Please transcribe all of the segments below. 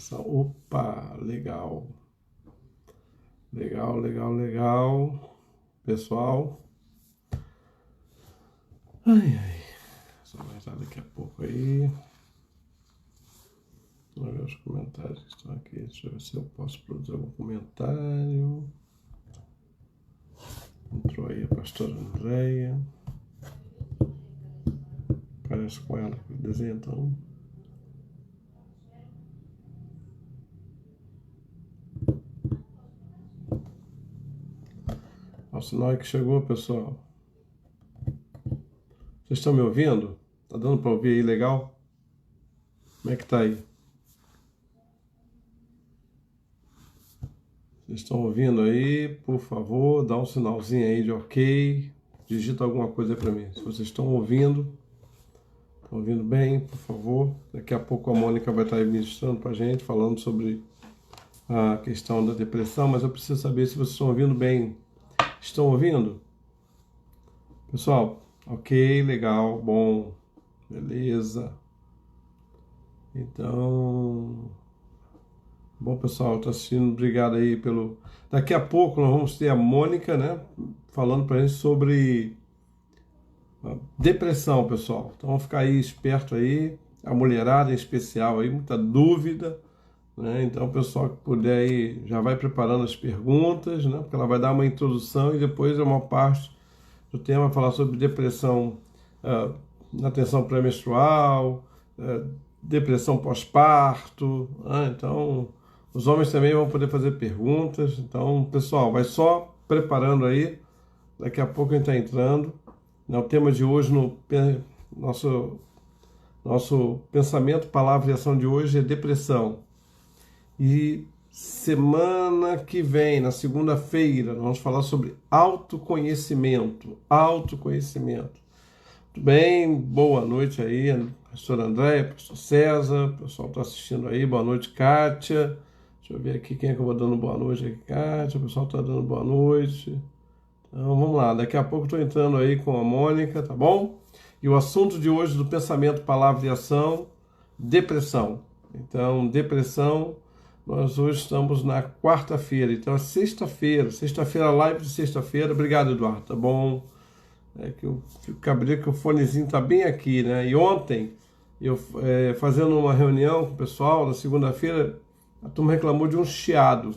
gravação. Opa, legal. Legal, legal, legal. Pessoal. Ai, ai. Só vai entrar daqui a pouco aí. Vamos ver os comentários que estão aqui. Deixa eu ver se eu posso produzir algum comentário. Entrou aí a pastora Andréia. Parece com ela que desenha, então. O sinal é que chegou, pessoal. Vocês estão me ouvindo? Tá dando para ouvir aí legal? Como é que tá aí? Vocês estão ouvindo aí? Por favor, dá um sinalzinho aí de ok. Digita alguma coisa para mim. Se vocês estão ouvindo bem, por favor. Daqui a pouco a Mônica vai estar aí ministrando para a gente, falando sobre a questão da depressão, mas eu preciso saber se vocês estão ouvindo bem. Estão ouvindo? Pessoal, ok, legal, bom, beleza. Então, bom, pessoal, tá assistindo, obrigado aí pelo... Daqui a pouco nós vamos ter a Mônica, né, falando pra gente sobre depressão, pessoal. Então, vamos ficar aí esperto aí, a mulherada em especial aí, muita dúvida, né? Então, o pessoal que puder aí, já vai preparando as perguntas, né, porque ela vai dar uma introdução e depois é uma parte do tema falar sobre depressão na tensão pré-menstrual, depressão pós-parto, né? Então, os homens também vão poder fazer perguntas. Então, pessoal, vai só preparando aí. Daqui a pouco a gente está entrando. O tema de hoje, nosso pensamento, palavra e ação de hoje é depressão. E semana que vem, na segunda-feira, nós vamos falar sobre autoconhecimento. Autoconhecimento. Tudo bem? Boa noite aí, pastor André, pastor César, o pessoal está assistindo aí. Boa noite, Kátia. Deixa eu ver aqui quem é que eu vou dando boa noite aqui, Kátia. O pessoal está dando boa noite. Então vamos lá, daqui a pouco estou entrando aí com a Mônica, tá bom? E o assunto de hoje do pensamento, palavra e ação, depressão. Então, depressão, nós hoje estamos na quarta-feira, então é sexta-feira, live de sexta-feira. Obrigado, Eduardo, tá bom? É que eu fico cabreiro que o fonezinho tá bem aqui, né? E ontem, eu fazendo uma reunião com o pessoal, na segunda-feira, a turma reclamou de um chiado.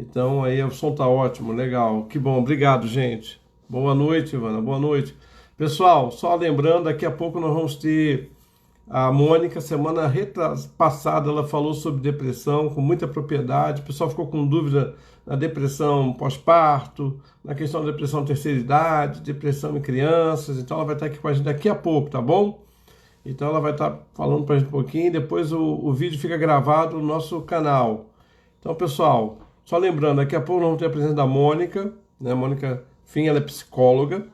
Então aí o som tá ótimo, legal, que bom, obrigado, gente. Boa noite, Ivana, boa noite. Pessoal, só lembrando, daqui a pouco nós vamos ter a Mônica. Semana passada ela falou sobre depressão com muita propriedade. O pessoal ficou com dúvida na depressão pós-parto, na questão da depressão terceira idade, depressão em crianças. Então ela vai estar aqui com a gente daqui a pouco, tá bom? Então ela vai estar falando para a gente um pouquinho. Depois o vídeo fica gravado no nosso canal. Então, pessoal, só lembrando, daqui a pouco nós vamos ter a presença da Mônica, né? Mônica Fim, ela é psicóloga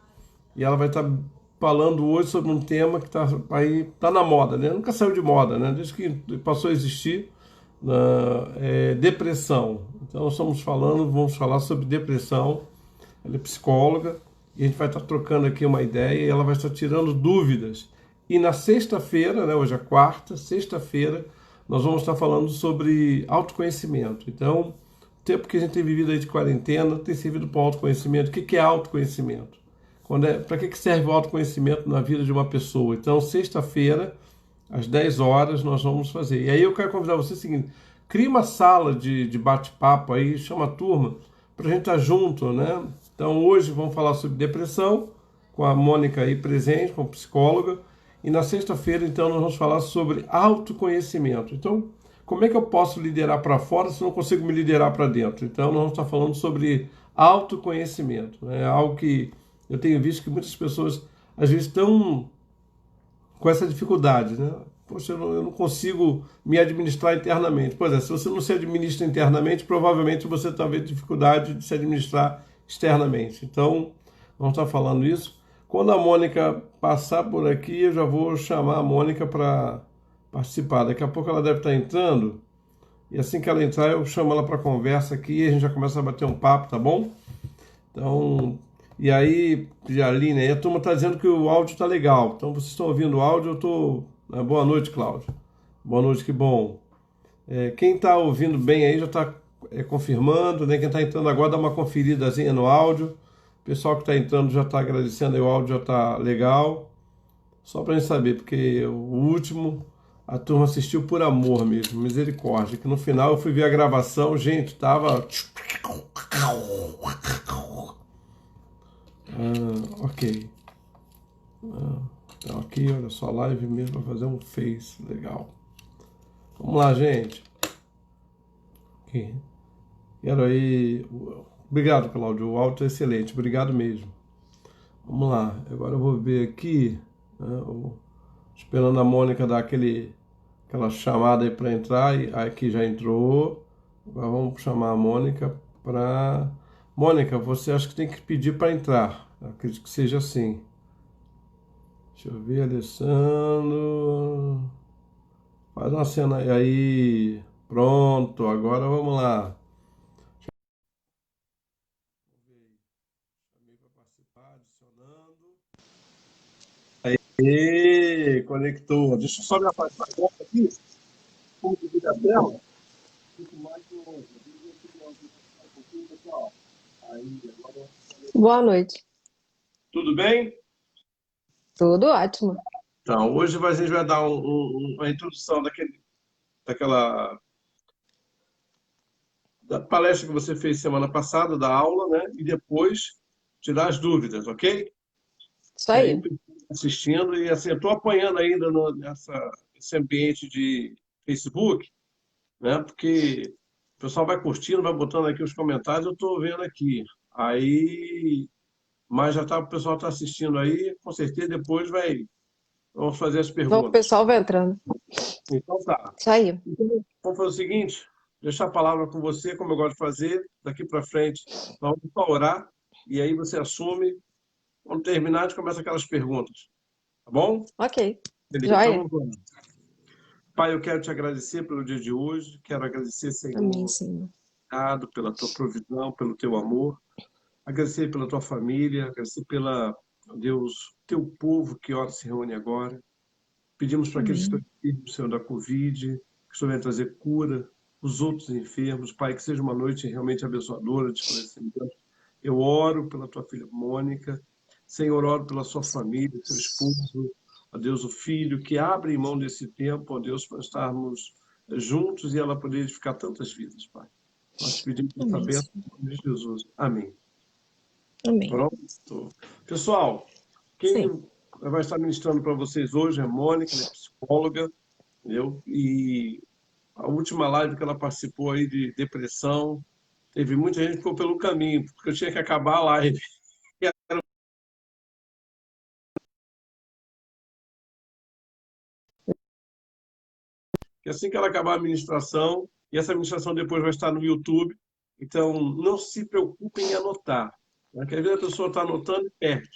e ela vai estar falando hoje sobre um tema que tá na moda, né? Nunca saiu de moda, né? Desde que passou a existir, depressão. Então nós vamos falar sobre depressão. Ela é psicóloga e a gente vai estar trocando aqui uma ideia e ela vai estar tirando dúvidas. E na sexta-feira, né? Hoje é quarta, sexta-feira, nós vamos estar falando sobre autoconhecimento. Então, o tempo que a gente tem vivido aí de quarentena tem servido para o autoconhecimento. O que é autoconhecimento? Para que serve o autoconhecimento na vida de uma pessoa? Então, sexta-feira, às 10 horas, nós vamos fazer. E aí eu quero convidar você o seguinte: cria uma sala de bate-papo aí, chama a turma, para a gente estar junto, né? Então, hoje vamos falar sobre depressão, com a Mônica aí presente, como psicóloga. E na sexta-feira, então, nós vamos falar sobre autoconhecimento. Então, como é que eu posso liderar para fora se não consigo me liderar para dentro? Então, nós vamos estar falando sobre autoconhecimento. É algo que eu tenho visto que muitas pessoas, às vezes, estão com essa dificuldade, né? Poxa, eu não consigo me administrar internamente. Pois é, se você não se administra internamente, provavelmente você está vendo dificuldade de se administrar externamente. Então, vamos estar falando isso. Quando a Mônica passar por aqui, eu já vou chamar a Mônica para participar. Daqui a pouco ela deve estar entrando. E assim que ela entrar, eu chamo ela para conversa aqui e a gente já começa a bater um papo, tá bom? Então... E aí, Jaline, aí a turma está dizendo que o áudio está legal. Então, vocês estão ouvindo o áudio, eu estou... Boa noite, Cláudio. Boa noite, que bom. Quem está ouvindo bem aí já está confirmando, né? Quem está entrando agora dá uma conferidazinha no áudio. O pessoal que está entrando já está agradecendo, aí o áudio já está legal. Só para gente saber, porque o último a turma assistiu por amor mesmo, misericórdia. Que no final eu fui ver a gravação, gente, tava. Ok. Então aqui, olha só, live mesmo, vai fazer um face legal. Vamos lá, gente. Aqui. Quero aí. Obrigado, Cláudio. O áudio é excelente, obrigado mesmo. Vamos lá, agora eu vou ver aqui, né, esperando a Mônica dar aquela chamada aí para entrar, e aqui já entrou. Agora vamos chamar a Mônica para. Mônica, você acha que tem que pedir para entrar? Eu acredito que seja assim. Deixa eu ver, Alessandro. Faz uma cena aí. Pronto, agora vamos lá. Chamei para participar, adicionando. E conectou. Deixa eu só me afastar aqui. Como dividir a tela. Fico mais longe. Aí, agora... Boa noite. Tudo bem? Tudo ótimo. Então, hoje a gente vai dar uma introdução daquela da palestra que você fez semana passada, da aula, né? E depois tirar as dúvidas, ok? Isso E aí, aí. assistindo, e assim, eu estou apanhando ainda nesse ambiente de Facebook, né? Porque o pessoal vai curtindo, vai botando aqui os comentários, eu estou vendo aqui. Aí, mas já tá, o pessoal está assistindo aí, com certeza depois vamos fazer as O perguntas. pessoal vai entrando. Então tá. Isso aí. Então, vamos fazer o seguinte, deixar a palavra com você, como eu gosto de fazer, daqui para frente, nós vamos só orar, e aí você assume, quando terminar, a gente começa aquelas perguntas, tá bom? Ok. Beleza, então Joia. vamos lá. Pai, eu quero te agradecer pelo dia de hoje, quero agradecer, Amém, Senhor, Senhor. obrigado pela tua provisão, pelo teu amor, agradecer pela tua família, agradecer pela, Deus, teu povo que ora se reúne agora. Pedimos para aqueles que estão Amém. enfermos, Senhor, da Covid, que o Senhor venha trazer cura, os outros enfermos, Pai, que seja uma noite realmente abençoadora, de esclarecimento. Eu oro pela tua filha Mônica, Senhor, oro pela sua família, seu esposo, ó Deus, o filho, que abre mão desse tempo, ó Deus, para estarmos juntos e ela poder edificar tantas vidas, Pai. Nós te pedimos essa Amém, bênção Senhor. em nome de Jesus. Amém. Amém. Pronto. Pessoal, quem Sim. vai estar ministrando para vocês hoje é a Mônica, ela é psicóloga, entendeu? E a última live que ela participou aí de depressão, teve muita gente que ficou pelo caminho, porque eu tinha que acabar a live. E assim que ela acabar a ministração, e essa ministração depois vai estar no YouTube, então não se preocupem em anotar. Né? Porque às vezes a pessoa está anotando e perde.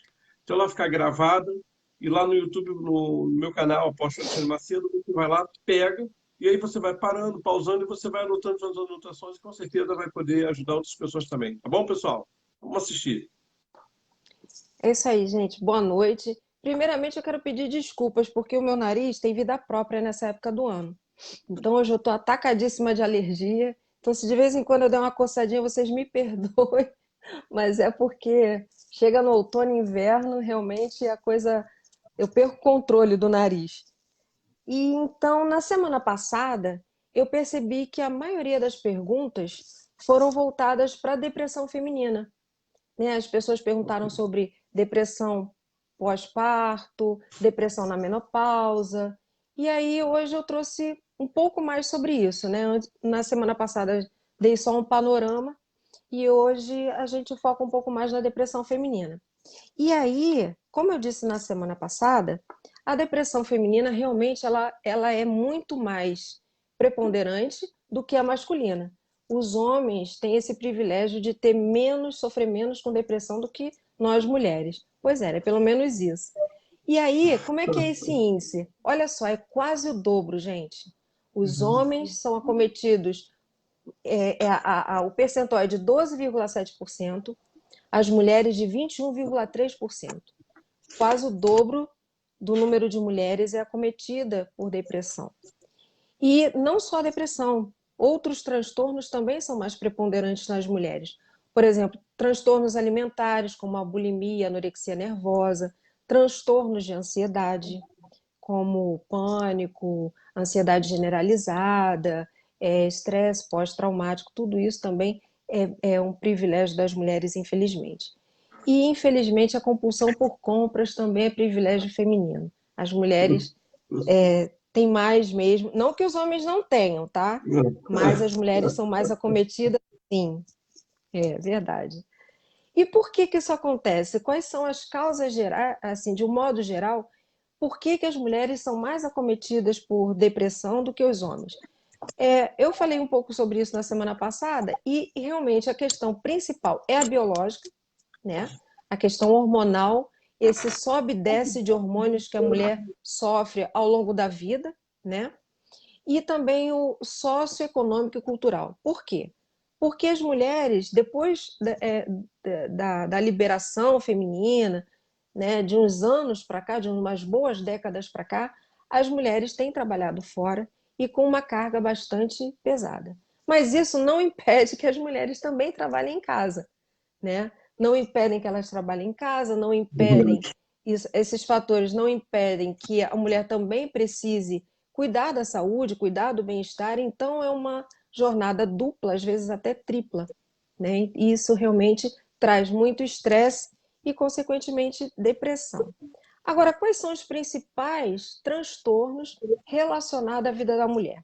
Então ela ficar gravada, e lá no YouTube, no meu canal, Apóstolo Alexandre Macedo, você vai lá, pega, e aí você vai parando, pausando, e você vai anotando suas anotações, e com certeza vai poder ajudar outras pessoas também. Tá bom, pessoal? Vamos assistir. É isso aí, gente. Boa noite. Primeiramente, eu quero pedir desculpas, porque o meu nariz tem vida própria nessa época do ano. Então, hoje eu estou atacadíssima de alergia. Então, se de vez em quando eu der uma coçadinha, vocês me perdoem. Mas é porque chega no outono e inverno, realmente a coisa. Eu perco o controle do nariz. E então, na semana passada, eu percebi que a maioria das perguntas foram voltadas para a depressão feminina, né? As pessoas perguntaram sobre depressão pós-parto, depressão na menopausa. E aí, hoje eu trouxe um pouco mais sobre isso, né? Na semana passada, dei só um panorama e hoje a gente foca um pouco mais na depressão feminina. E aí, como eu disse na semana passada, a depressão feminina realmente ela é muito mais preponderante do que a masculina. Os homens têm esse privilégio de ter menos, sofrer menos com depressão do que nós mulheres. Pois é pelo menos isso. E aí, como é que é esse índice? Olha só, é quase o dobro, gente. Os homens são acometidos, o percentual é de 12,7%, as mulheres de 21,3%. Quase o dobro do número de mulheres é acometida por depressão. E não só a depressão, outros transtornos também são mais preponderantes nas mulheres. Por exemplo, transtornos alimentares, como a bulimia, a anorexia nervosa, transtornos de ansiedade, como pânico, ansiedade generalizada, estresse pós-traumático, tudo isso também é um privilégio das mulheres, infelizmente. E, infelizmente, a compulsão por compras também é privilégio feminino. As mulheres têm mais mesmo, não que os homens não tenham, tá? Mas as mulheres são mais acometidas, sim, é verdade. E por que que isso acontece? Quais são as causas gerais, assim, de um modo geral, por que que as mulheres são mais acometidas por depressão do que os homens? Eu falei um pouco sobre isso na semana passada e realmente a questão principal é a biológica, né? A questão hormonal, esse sobe e desce de hormônios que a mulher sofre ao longo da vida, né? E também o socioeconômico e cultural. Por quê? Porque as mulheres, depois da liberação feminina, né, de uns anos para cá, de umas boas décadas para cá, as mulheres têm trabalhado fora e com uma carga bastante pesada. Mas isso não impede que as mulheres também trabalhem em casa, né? Não impedem que elas trabalhem em casa, não impedem, esses fatores não impedem que a mulher também precise cuidar da saúde, cuidar do bem-estar, então é uma jornada dupla, às vezes até tripla, né? E isso realmente traz muito estresse e, consequentemente, depressão. Agora, quais são os principais transtornos relacionados à vida da mulher?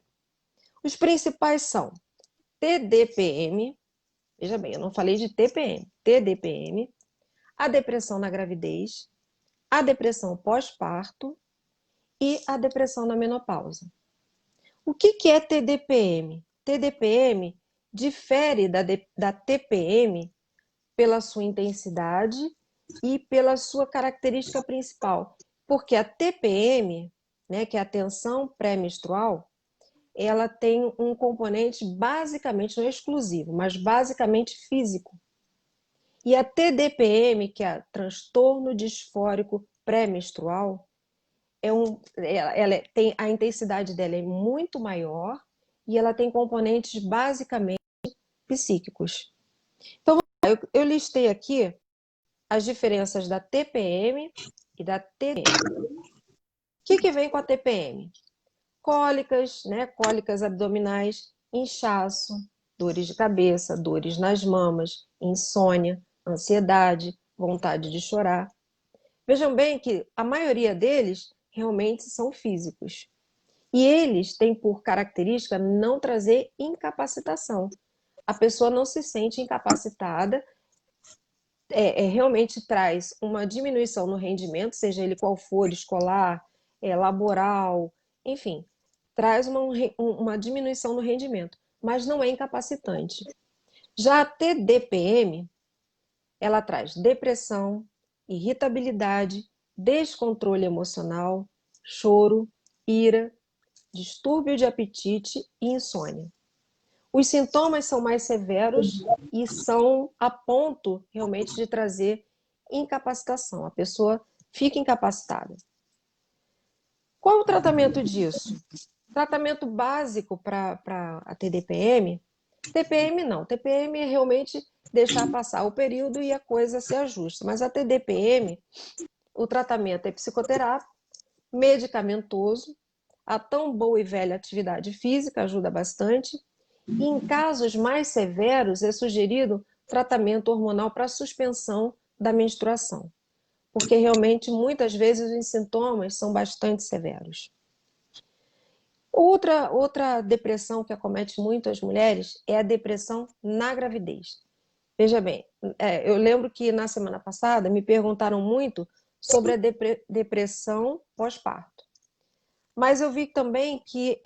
Os principais são TDPM, veja bem, eu não falei de TPM, TDPM, a depressão na gravidez, a depressão pós-parto e a depressão na menopausa. O que é TDPM? TDPM difere da TPM pela sua intensidade e pela sua característica principal, porque a TPM, né, que é a tensão pré-menstrual, ela tem um componente basicamente, não é exclusivo, mas basicamente físico. E a TDPM, que é transtorno disfórico pré-menstrual, ela tem a intensidade dela é muito maior e ela tem componentes basicamente psíquicos. Então, eu listei aqui as diferenças da TPM e da TPM. O que vem com a TPM? Cólicas, né? Cólicas abdominais, inchaço, dores de cabeça, dores nas mamas, insônia, ansiedade, vontade de chorar. Vejam bem que a maioria deles realmente são físicos. E eles têm por característica não trazer incapacitação. A pessoa não se sente incapacitada, realmente traz uma diminuição no rendimento, seja ele qual for, escolar, laboral, enfim, traz uma diminuição no rendimento, mas não é incapacitante. Já a TDPM, ela traz depressão, irritabilidade, descontrole emocional, choro, ira, distúrbio de apetite e insônia. Os sintomas são mais severos e são a ponto realmente de trazer incapacitação. A pessoa fica incapacitada. Qual o tratamento disso? Tratamento básico para a TDPM? TPM não. TPM é realmente deixar passar o período e a coisa se ajusta. Mas a TDPM, o tratamento é psicoterápico, medicamentoso, a tão boa e velha atividade física ajuda bastante. E em casos mais severos, é sugerido tratamento hormonal para suspensão da menstruação, porque realmente muitas vezes os sintomas são bastante severos. Outra depressão que acomete muito as mulheres é a depressão na gravidez. Veja bem, eu lembro que na semana passada me perguntaram muito sobre a depressão pós-parto. Mas eu vi também que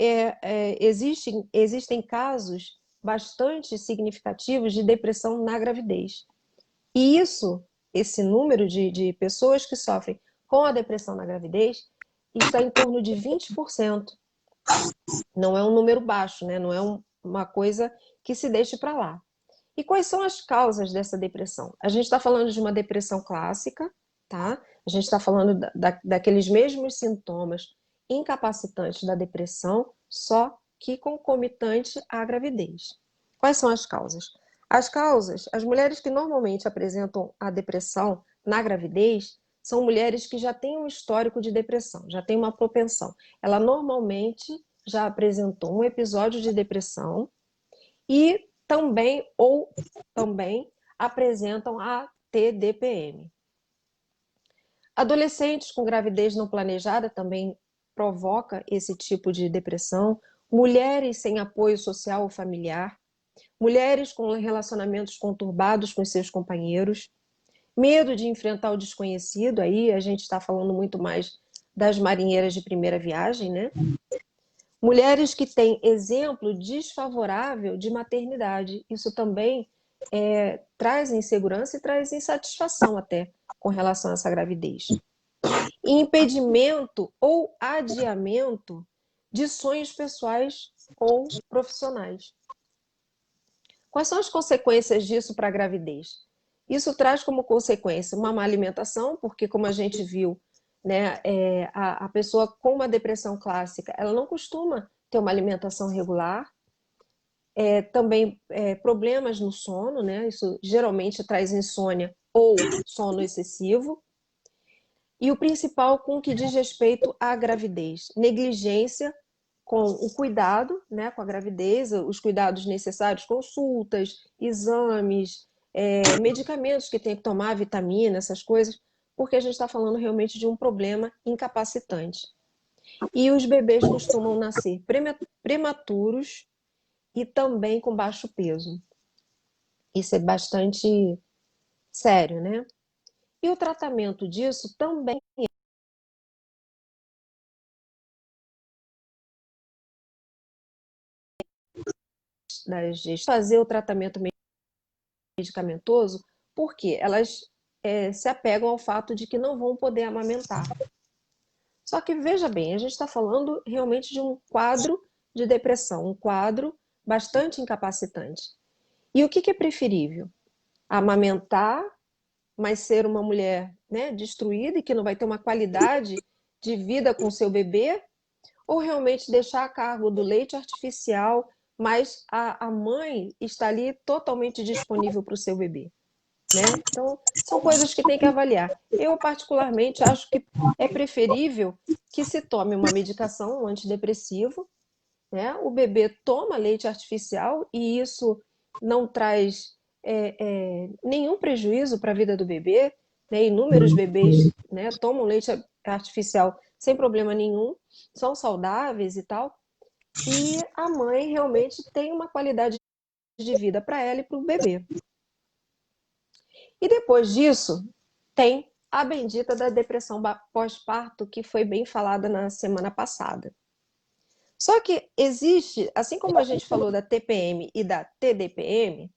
existem casos bastante significativos de depressão na gravidez. E esse número de pessoas que sofrem com a depressão na gravidez está em torno de 20%. Não é um número baixo, né? Não é uma coisa que se deixe para lá. E quais são as causas dessa depressão? A gente está falando de uma depressão clássica, tá? A gente está falando daqueles mesmos sintomas incapacitantes da depressão, só que concomitante à gravidez. Quais são as causas? As causas, as mulheres que normalmente apresentam a depressão na gravidez, são mulheres que já têm um histórico de depressão, já têm uma propensão. Ela normalmente já apresentou um episódio de depressão e também apresentam a TDPM. Adolescentes com gravidez não planejada também provoca esse tipo de depressão. Mulheres sem apoio social ou familiar. Mulheres com relacionamentos conturbados com seus companheiros. Medo de enfrentar o desconhecido. Aí a gente está falando muito mais das marinheiras de primeira viagem, né? Mulheres que têm exemplo desfavorável de maternidade. Isso também traz insegurança e traz insatisfação até com relação a essa gravidez. E impedimento ou adiamento de sonhos pessoais ou profissionais. Quais são as consequências disso para a gravidez? Isso traz como consequência uma má alimentação, porque como a gente viu, né, a pessoa com uma depressão clássica, ela não costuma ter uma alimentação regular. Também problemas no sono, né? Isso geralmente traz insônia ou sono excessivo. E o principal com o que diz respeito à gravidez, negligência com o cuidado, né, com a gravidez, os cuidados necessários, consultas, exames, medicamentos que tem que tomar, vitamina, essas coisas, porque a gente está falando realmente de um problema incapacitante. E os bebês costumam nascer prematuros e também com baixo peso. Isso é bastante sério, né? E o tratamento disso também fazer o tratamento medicamentoso, porque elas se apegam ao fato de que não vão poder amamentar. Só que veja bem, a gente está falando realmente de um quadro de depressão, um quadro bastante incapacitante. E o que é preferível? Amamentar, mas ser uma mulher, né, destruída e que não vai ter uma qualidade de vida com seu bebê, ou realmente deixar a cargo do leite artificial, mas a mãe está ali totalmente disponível para o seu bebê, né? Então, são coisas que tem que avaliar. Eu, particularmente, acho que é preferível que se tome uma medicação, um antidepressivo, né? O bebê toma leite artificial e isso não traz nenhum prejuízo para a vida do bebê, né? Inúmeros bebês, né, tomam leite artificial sem problema nenhum, são saudáveis e tal, e a mãe realmente tem uma qualidade de vida para ela e para o bebê. E depois disso, tem a bendita da depressão pós-parto, que foi bem falada na semana passada. Só que existe, assim como a gente falou da TPM e da TDPM,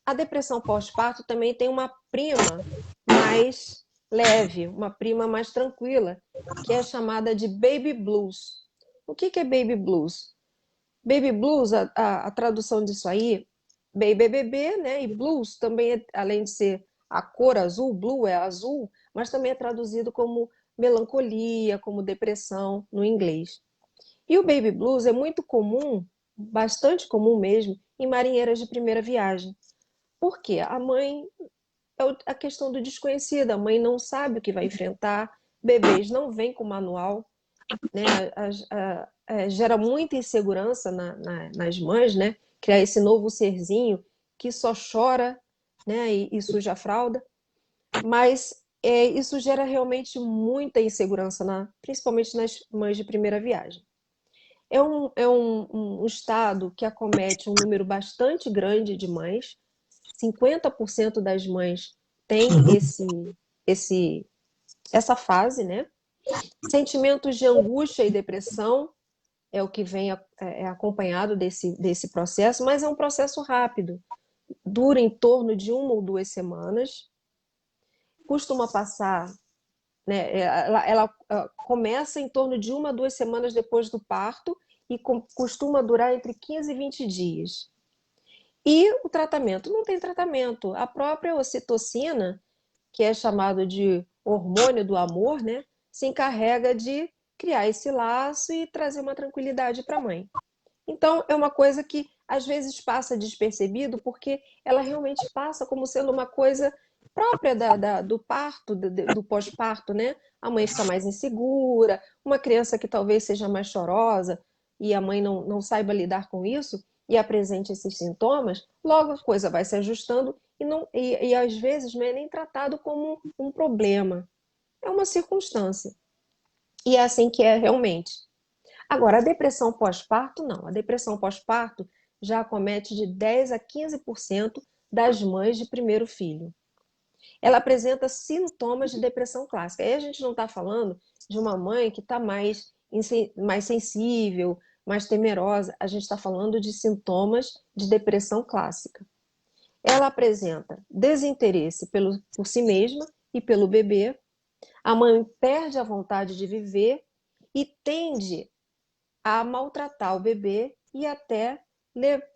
a depressão pós-parto também tem uma prima mais leve, uma prima mais tranquila, que é chamada de baby blues. O que é baby blues? Baby blues, a tradução disso aí, baby é bebê, né? E blues também, além de ser a cor azul, blue é azul, mas também é traduzido como melancolia, como depressão no inglês. E o baby blues é muito comum, bastante comum mesmo, em marinheiras de primeira viagem. Por quê? A mãe é a questão do desconhecido, a mãe não sabe o que vai enfrentar, bebês não vêm com manual, né? Gera muita insegurança nas mães, né? Criar esse novo serzinho que só chora, né? E suja a fralda, mas isso gera realmente muita insegurança, principalmente nas mães de primeira viagem. É um estado que acomete um número bastante grande de mães, 50% das mães têm essa fase, né? Sentimentos de angústia e depressão é o que vem acompanhado desse processo, mas é um processo rápido, dura em torno de 1 ou 2 semanas, costuma passar, né? Ela começa em torno de 1 a 2 semanas depois do parto e costuma durar entre 15 e 20 dias. E o tratamento? Não tem tratamento. A própria ocitocina, que é chamado de hormônio do amor, né, se encarrega de criar esse laço e trazer uma tranquilidade para a mãe. Então, é uma coisa que às vezes passa despercebido, porque ela realmente passa como sendo uma coisa própria do parto, do pós-parto, né? A mãe fica mais insegura, uma criança que talvez seja mais chorosa e a mãe não saiba lidar com isso e apresente esses sintomas, logo a coisa vai se ajustando e às vezes não é nem tratado como um problema, é uma circunstância. E é assim que é realmente. Agora, a depressão pós-parto, não. A depressão pós-parto já acomete de 10 a 15% das mães de primeiro filho. Ela apresenta sintomas de depressão clássica. Aí a gente não está falando de uma mãe que está mais sensível, mais temerosa. A gente está falando de sintomas de depressão clássica. Ela apresenta desinteresse por si mesma e pelo bebê. A mãe perde a vontade de viver e tende a maltratar o bebê e até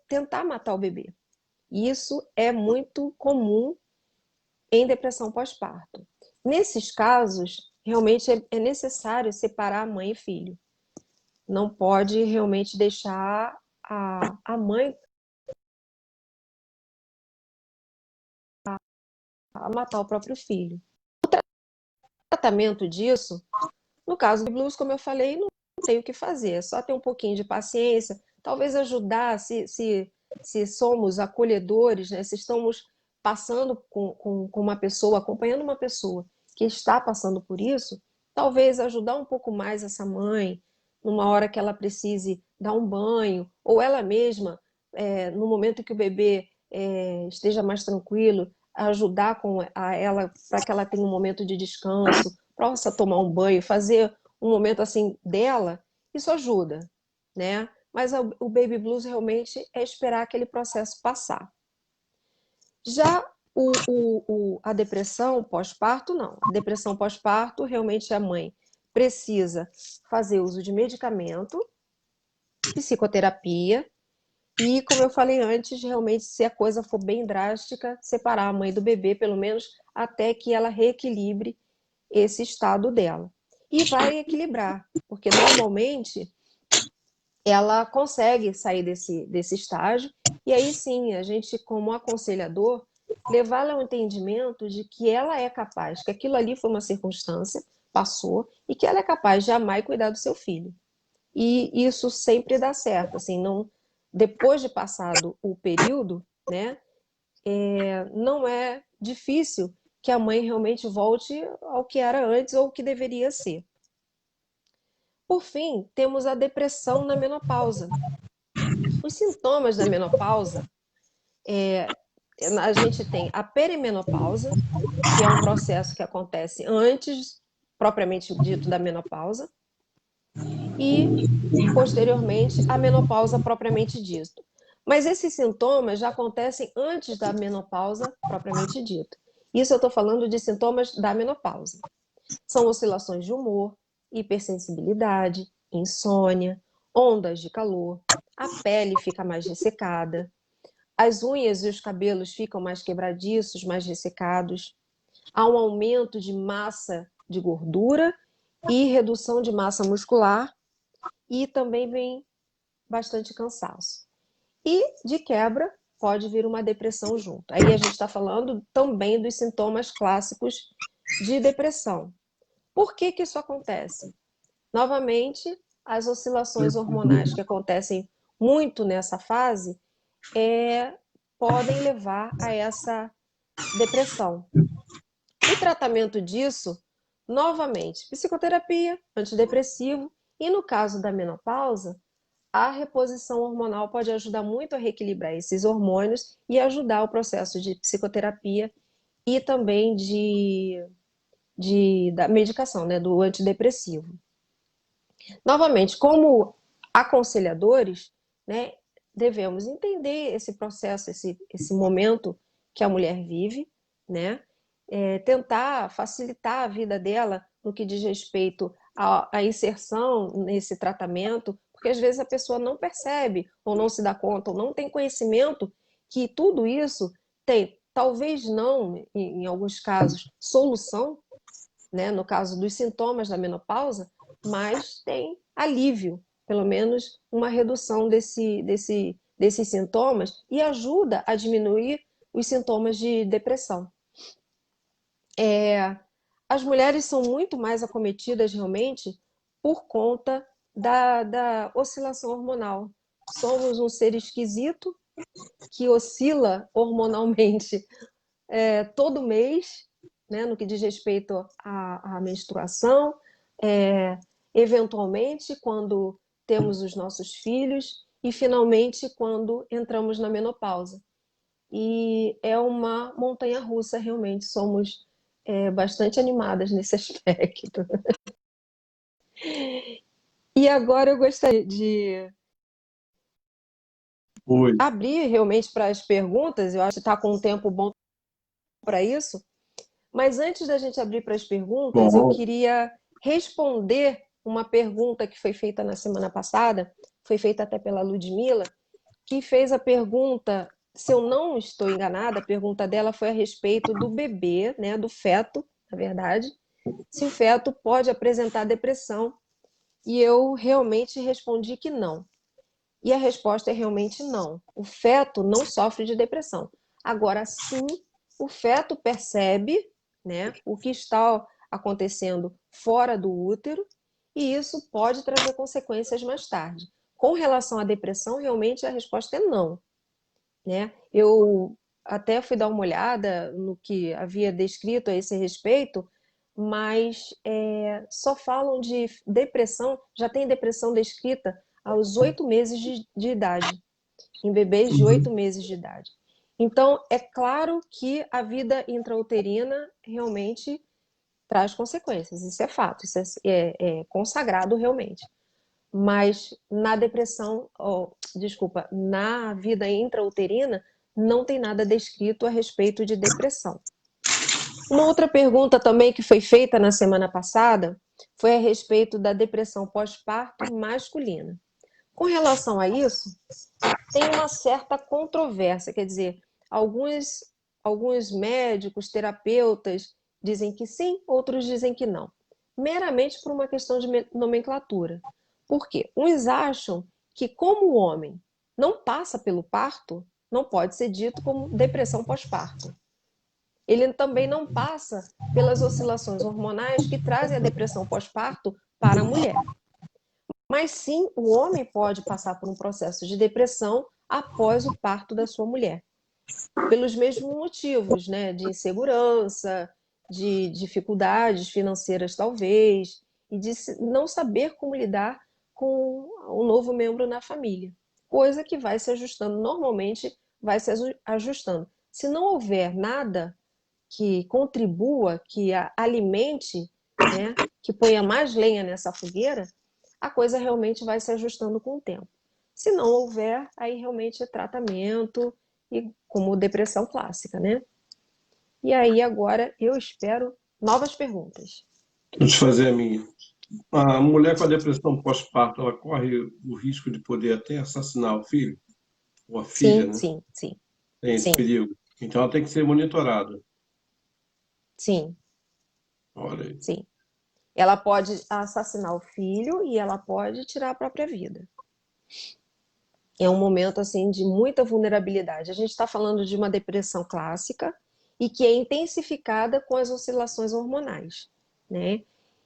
tentar matar o bebê. Isso é muito comum em depressão pós-parto. Nesses casos, realmente é necessário separar mãe e filho. Não pode realmente deixar a mãe matar o próprio filho. O tratamento disso, no caso do blues, como eu falei, não tem o que fazer, é só ter um pouquinho de paciência, talvez ajudar, se somos acolhedores, né? Se estamos passando com uma pessoa, acompanhando uma pessoa que está passando por isso, talvez ajudar um pouco mais essa mãe, numa hora que ela precise dar um banho, ou ela mesma, no momento que o bebê esteja mais tranquilo, ajudar a ela para que ela tenha um momento de descanso, possa tomar um banho, fazer um momento assim dela, isso ajuda, né? Mas o baby blues realmente é esperar aquele processo passar. Já a depressão pós-parto, não. A depressão pós-parto, realmente a mãe precisa fazer uso de medicamento, psicoterapia, e, como eu falei antes, realmente, se a coisa for bem drástica, separar a mãe do bebê, pelo menos até que ela reequilibre esse estado dela. E vai equilibrar, porque normalmente ela consegue sair desse estágio, e aí sim, a gente, como aconselhador, levá-la ao entendimento de que ela é capaz, que aquilo ali foi uma circunstância, passou, e que ela é capaz de amar e cuidar do seu filho. E isso sempre dá certo, assim, não, depois de passado o período, né, não é difícil que a mãe realmente volte ao que era antes ou o que deveria ser. Por fim, temos a depressão na menopausa. Os sintomas da menopausa, a gente tem a perimenopausa, que é um processo que acontece antes, propriamente dito, da menopausa, e posteriormente a menopausa propriamente dito. Mas esses sintomas já acontecem antes da menopausa propriamente dita. Isso eu estou falando de sintomas da menopausa. São oscilações de humor, hipersensibilidade, insônia, ondas de calor, a pele fica mais ressecada, as unhas e os cabelos ficam mais quebradiços, mais ressecados, há um aumento de massa de gordura e redução de massa muscular, e também vem bastante cansaço. E, de quebra, pode vir uma depressão junto. Aí a gente está falando também dos sintomas clássicos de depressão. Por que que isso acontece? Novamente, as oscilações hormonais que acontecem muito nessa fase podem levar a essa depressão. O tratamento disso, novamente, psicoterapia, antidepressivo, e no caso da menopausa, a reposição hormonal pode ajudar muito a reequilibrar esses hormônios e ajudar o processo de psicoterapia e também da medicação, né, do antidepressivo. Novamente, como aconselhadores, né, devemos entender esse processo, esse momento que a mulher vive, né, tentar facilitar a vida dela no que diz respeito à inserção nesse tratamento, porque às vezes a pessoa não percebe, ou não se dá conta, ou não tem conhecimento que tudo isso tem, talvez não, em alguns casos, solução, né, no caso dos sintomas da menopausa, mas tem alívio, pelo menos uma redução desses sintomas e ajuda a diminuir os sintomas de depressão. As mulheres são muito mais acometidas realmente por conta da oscilação hormonal. Somos um ser esquisito que oscila hormonalmente todo mês, né, no que diz respeito à menstruação, eventualmente quando temos os nossos filhos e finalmente quando entramos na menopausa. E é uma montanha russa, realmente, somos bastante animadas nesse aspecto. E agora eu gostaria de Oi. abrir realmente para as perguntas, eu acho que está com um tempo bom para isso, mas antes da gente abrir para as perguntas, eu Bom, queria responder uma pergunta que foi feita na semana passada, foi feita até pela Ludmila, que fez a pergunta, se eu não estou enganada, a pergunta dela foi a respeito do bebê, né, do feto, na verdade, se o feto pode apresentar depressão, e eu realmente respondi que não. E a resposta é realmente não. O feto não sofre de depressão. Agora, sim, o feto percebe, né, o que está acontecendo fora do útero e isso pode trazer consequências mais tarde. Com relação à depressão, realmente a resposta é não, né? Eu até fui dar uma olhada no que havia descrito a esse respeito, mas só falam de depressão, já tem depressão descrita aos 8 meses de idade, em bebês de uhum. 8 meses de idade. Então, é claro que a vida intrauterina realmente traz consequências, isso é fato, isso é consagrado realmente. Mas na depressão, desculpa, na vida intrauterina, não tem nada descrito a respeito de depressão. Uma outra pergunta também que foi feita na semana passada foi a respeito da depressão pós-parto masculina. Com relação a isso, tem uma certa controvérsia, quer dizer, alguns médicos, terapeutas dizem que sim, outros dizem que não, meramente por uma questão de nomenclatura. Por quê? Uns acham que, como o homem não passa pelo parto, não pode ser dito como depressão pós-parto. Ele também não passa pelas oscilações hormonais que trazem a depressão pós-parto para a mulher. Mas sim, o homem pode passar por um processo de depressão após o parto da sua mulher, pelos mesmos motivos, né? De insegurança, de dificuldades financeiras, talvez, e de não saber como lidar com um novo membro na família. Coisa que vai se ajustando, normalmente vai se ajustando. Se não houver nada que contribua, que alimente, né, que ponha mais lenha nessa fogueira, a coisa realmente vai se ajustando com o tempo. Se não houver, aí realmente é tratamento, e como depressão clássica, né? E aí agora eu espero novas perguntas. Deixa eu fazer a minha. A mulher com a depressão pós-parto, ela corre o risco de poder até assassinar o filho ou a filha, Sim, né? sim, sim, Tem esse sim, perigo. Então ela tem que ser monitorada. sim, Olha aí. sim. Ela pode assassinar o filho e ela pode tirar a própria vida. É um momento assim de muita vulnerabilidade. A gente está falando de uma depressão clássica e que é intensificada com as oscilações hormonais, né?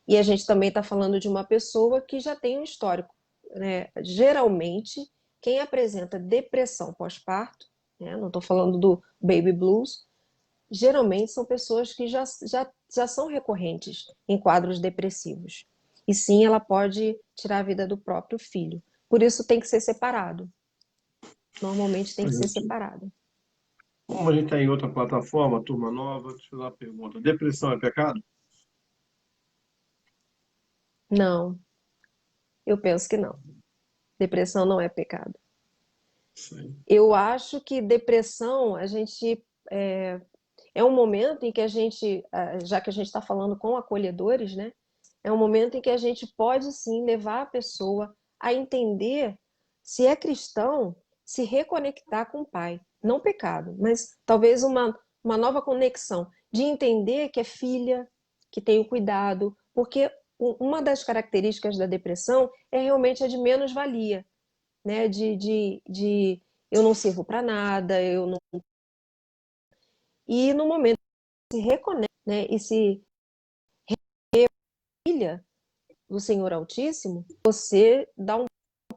E a gente também está falando de uma pessoa que já tem um histórico, né? Geralmente, quem apresenta depressão pós-parto, né? Não estou falando do baby blues, geralmente são pessoas que já são recorrentes em quadros depressivos. E sim, ela pode tirar a vida do próprio filho. Por isso tem que ser separado. Normalmente tem A que ser gente- separado. Como a gente está em outra plataforma, turma nova, deixa eu fazer uma pergunta. Depressão é pecado? Não, eu penso que não. Depressão não é pecado. Sim. Eu acho que depressão, a gente é um momento em que a gente, já que a gente está falando com acolhedores, né? É um momento em que a gente pode sim levar a pessoa a entender, se é cristão, se reconectar com o Pai. Não pecado, mas talvez uma nova conexão de entender que é filha, que tem o cuidado, porque uma das características da depressão é realmente a de menos-valia, né? De eu não sirvo para nada, eu não. E no momento que se reconecta, né, e se filha do Senhor Altíssimo, você dá um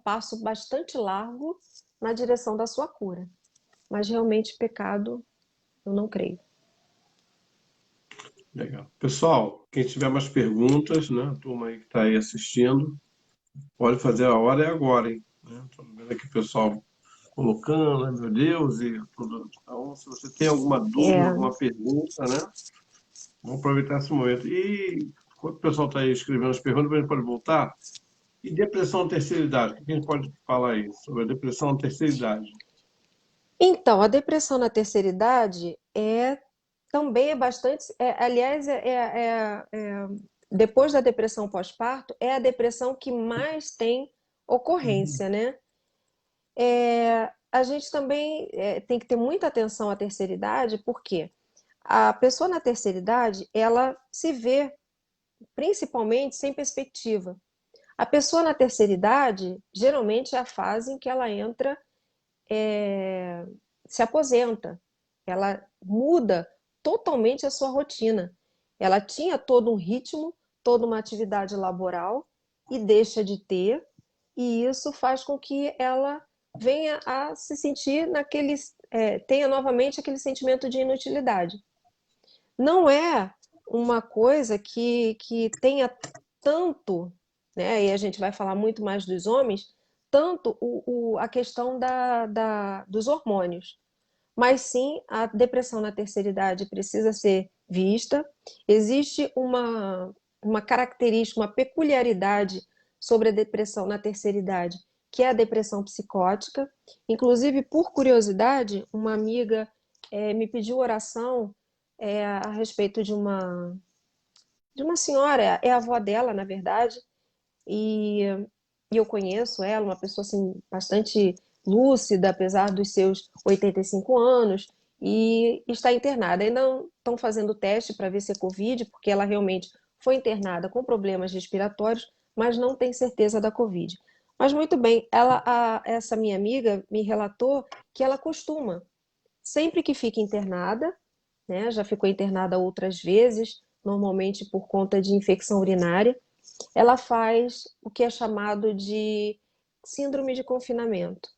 passo bastante largo na direção da sua cura. Mas realmente pecado, eu não creio. Legal. Pessoal, quem tiver mais perguntas, né, a turma aí que está aí assistindo, pode fazer, a hora é agora, hein? Estou vendo aqui o pessoal colocando, ai, meu Deus, e tudo. Então, se você tem alguma dúvida, É, alguma pergunta, né, vamos aproveitar esse momento. E enquanto o pessoal está aí escrevendo as perguntas, a gente pode voltar. E depressão na terceira idade? O que a gente pode falar aí sobre a depressão na terceira idade? então, a depressão na terceira idade também é bastante. Aliás, depois da depressão pós-parto, é a depressão que mais tem Uhum. ocorrência, né? A gente também tem que ter muita atenção à terceira idade, porque a pessoa na terceira idade, ela se vê principalmente sem perspectiva. A pessoa na terceira idade, geralmente é a fase em que ela entra, se aposenta, ela muda totalmente a sua rotina. Ela tinha todo um ritmo, toda uma atividade laboral e deixa de ter, e isso faz com que ela venha a se sentir tenha novamente aquele sentimento de inutilidade. Não é uma coisa que tenha tanto, né? E a gente vai falar muito mais dos homens, tanto a questão dos hormônios. Mas sim, a depressão na terceira idade precisa ser vista. Existe uma característica, uma peculiaridade sobre a depressão na terceira idade, que é a depressão psicótica. Inclusive, por curiosidade, uma amiga me pediu oração a respeito de uma senhora, é a avó dela, na verdade, e, e eu conheço ela, uma pessoa assim, bastante lúcida, apesar dos seus 85 anos, e está internada. Ainda não estão fazendo teste para ver se é Covid, porque ela realmente foi internada com problemas respiratórios, mas não tem certeza da Covid. Mas muito bem, essa minha amiga me relatou que ela costuma, sempre que fica internada, né, já ficou internada outras vezes, normalmente por conta de infecção urinária, ela faz o que é chamado de síndrome de confinamento.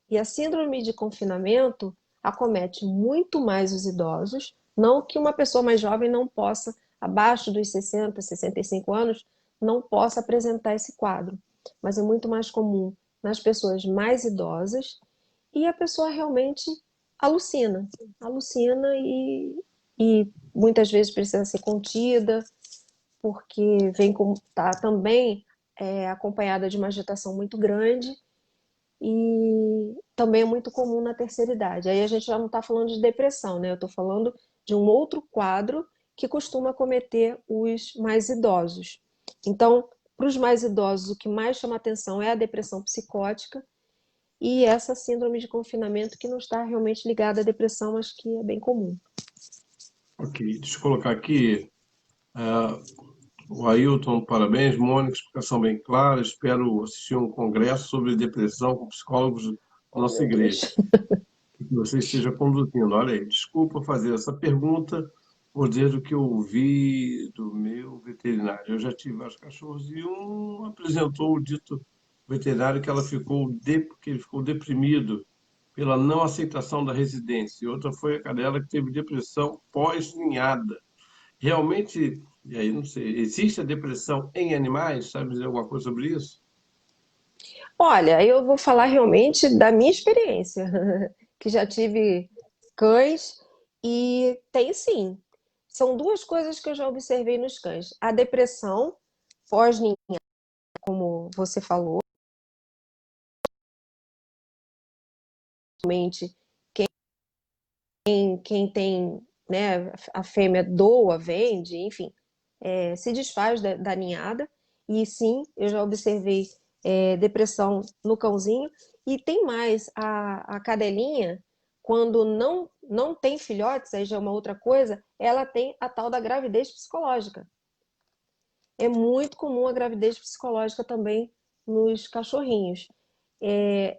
E a síndrome de confinamento acomete muito mais os idosos, não que uma pessoa mais jovem não possa, abaixo dos 60, 65 anos, não possa apresentar esse quadro, mas é muito mais comum nas pessoas mais idosas e a pessoa realmente alucina, alucina e muitas vezes precisa ser contida, porque tá também acompanhada de uma agitação muito grande e também é muito comum na terceira idade. Aí a gente já não está falando de depressão, né? Eu estou falando de um outro quadro que costuma acometer os mais idosos. Então, para os mais idosos, o que mais chama atenção é a depressão psicótica e essa síndrome de confinamento que não está realmente ligada à depressão, mas que é bem comum. Ok, deixa eu colocar aqui. ah, o Ailton, parabéns. Mônica, explicação bem clara. Espero assistir um congresso sobre depressão com psicólogos da Oh, nossa meu igreja. Deus. Que você esteja conduzindo. Olha aí, desculpa fazer essa pergunta por dizer do que eu ouvi do meu veterinário. Eu já tive vários cachorros e um apresentou o dito veterinário que que ele ficou deprimido pela não aceitação da residência. E outra foi a cadela que teve depressão pós-ninhada. Realmente, e aí não sei, existe a depressão em animais? Sabe dizer alguma coisa sobre isso? Olha, eu vou falar realmente da minha experiência, que já tive cães e tem sim. São duas coisas que eu já observei nos cães. A depressão pós-ninhada, como você falou, realmente quem tem, né, a fêmea doa, vende, enfim, se desfaz da ninhada. E sim, eu já observei depressão no cãozinho. E tem mais, a cadelinha, quando não tem filhotes, aí já é uma outra coisa, ela tem a tal da gravidez psicológica. é muito comum a gravidez psicológica também nos cachorrinhos.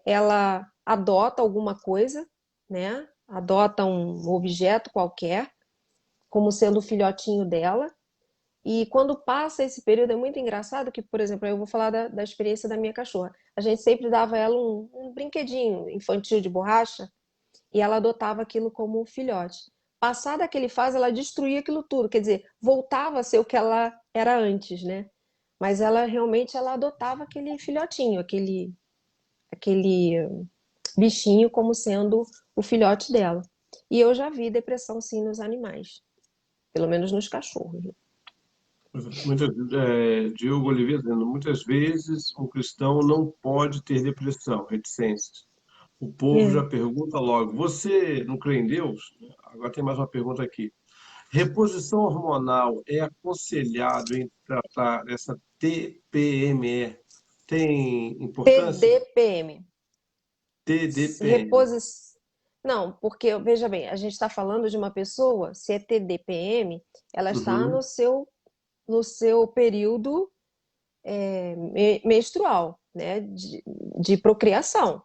Ela adota alguma coisa, né? Adota um objeto qualquer, como sendo o filhotinho dela. E quando passa esse período, é muito engraçado que, por exemplo, eu vou falar da experiência da minha cachorra. A gente sempre dava ela um brinquedinho infantil de borracha e ela adotava aquilo como filhote. Passada aquele fase, ela destruía aquilo tudo, quer dizer, voltava a ser o que ela era antes, né? Mas ela realmente ela adotava aquele filhotinho, aquele bichinho como sendo o filhote dela. E eu já vi depressão sim nos animais, pelo menos nos cachorros, né? Diogo Oliveira dizendo, muitas vezes um cristão não pode ter depressão, reticências. O povo já É. pergunta logo, você não crê em Deus? Agora tem mais uma pergunta aqui. Reposição hormonal é aconselhado em tratar essa TPME? Tem importância? TDPM. TDPM. Reposição. Não, porque, veja bem, a gente está falando de uma pessoa, se é TDPM, ela está Uhum. no seu período menstrual, né, de procriação.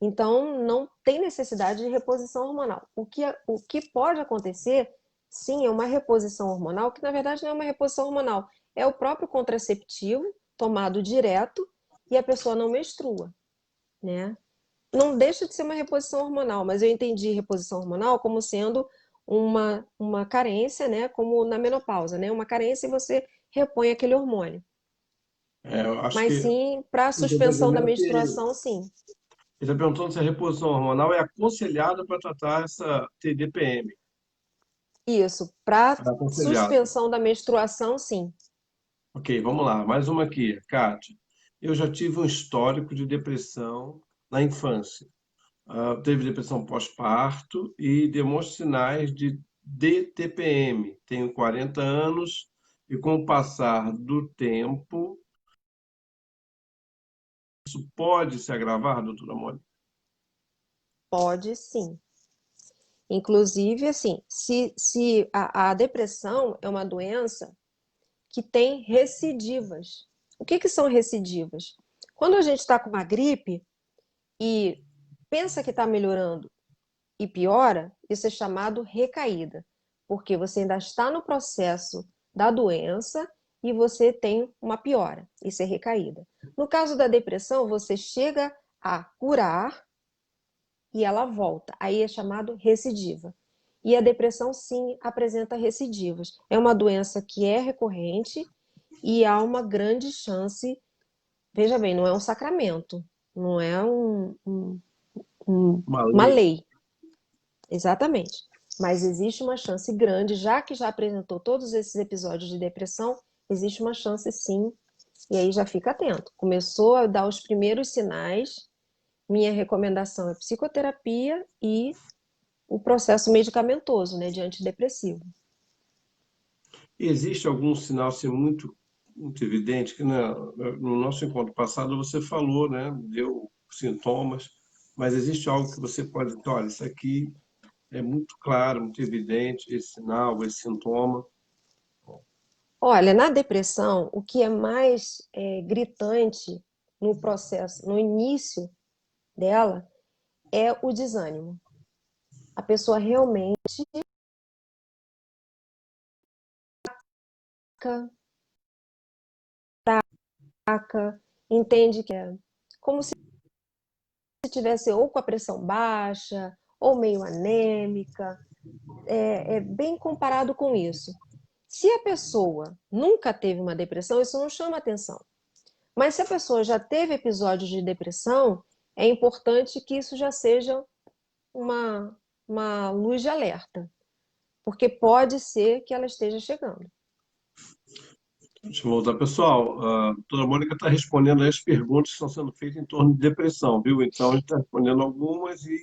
Então, não tem necessidade de reposição hormonal. O que pode acontecer, sim, é uma reposição hormonal, que na verdade não é uma reposição hormonal, é o próprio contraceptivo tomado direto e a pessoa não menstrua, né? Não deixa de ser uma reposição hormonal, mas eu entendi reposição hormonal como sendo uma carência, né? Como na menopausa, né? Uma carência e você repõe aquele hormônio. Eu acho Mas que sim, para eu estou suspensão da entendendo que menstruação, sim. ele está perguntando se a reposição hormonal é aconselhada para tratar essa TDPM. Isso, para É aconselhada. suspensão da menstruação, sim. Ok, vamos lá. Mais uma aqui, Kátia. Eu já tive um histórico de depressão na infância. Teve depressão pós-parto e demonstra sinais de DTPM. Tenho 40 anos e, com o passar do tempo, isso pode se agravar, doutora Mônica? Pode sim. Inclusive, assim, se a depressão é uma doença que tem recidivas. O que, que são recidivas? Quando a gente está com uma gripe e pensa que está melhorando e piora, isso é chamado recaída, porque você ainda está no processo da doença e você tem uma piora. Isso é recaída. No caso da depressão, você chega a curar e ela volta. Aí é chamado recidiva. E a depressão, sim, apresenta recidivas. É uma doença que é recorrente e há uma grande chance. Veja bem, não é um sacramento, não é Uma uma lei. lei, exatamente. Mas existe uma chance grande, já que já apresentou todos esses episódios de depressão, existe uma chance sim. E aí já fica atento. Começou a dar os primeiros sinais, minha recomendação é psicoterapia e o processo medicamentoso, né, de antidepressivo. Existe algum sinal assim, muito evidente que no nosso encontro passado você falou, né? Deu sintomas, mas existe algo que você pode dizer, olha, isso aqui é muito claro, muito evidente, esse sinal, esse sintoma. Olha, na depressão, o que é mais gritante no processo, no início dela, é o desânimo. A pessoa realmente fica fraca, entende que é como se tivesse ou com a pressão baixa, ou meio anêmica, é bem comparado com isso. Se a pessoa nunca teve uma depressão, isso não chama atenção. Mas se a pessoa já teve episódios de depressão, é importante que isso já seja uma, uma luz de alerta, porque pode ser que ela esteja chegando. Deixa eu voltar. Pessoal, a doutora Mônica está respondendo as perguntas que estão sendo feitas em torno de depressão, viu? Então, a gente está respondendo algumas e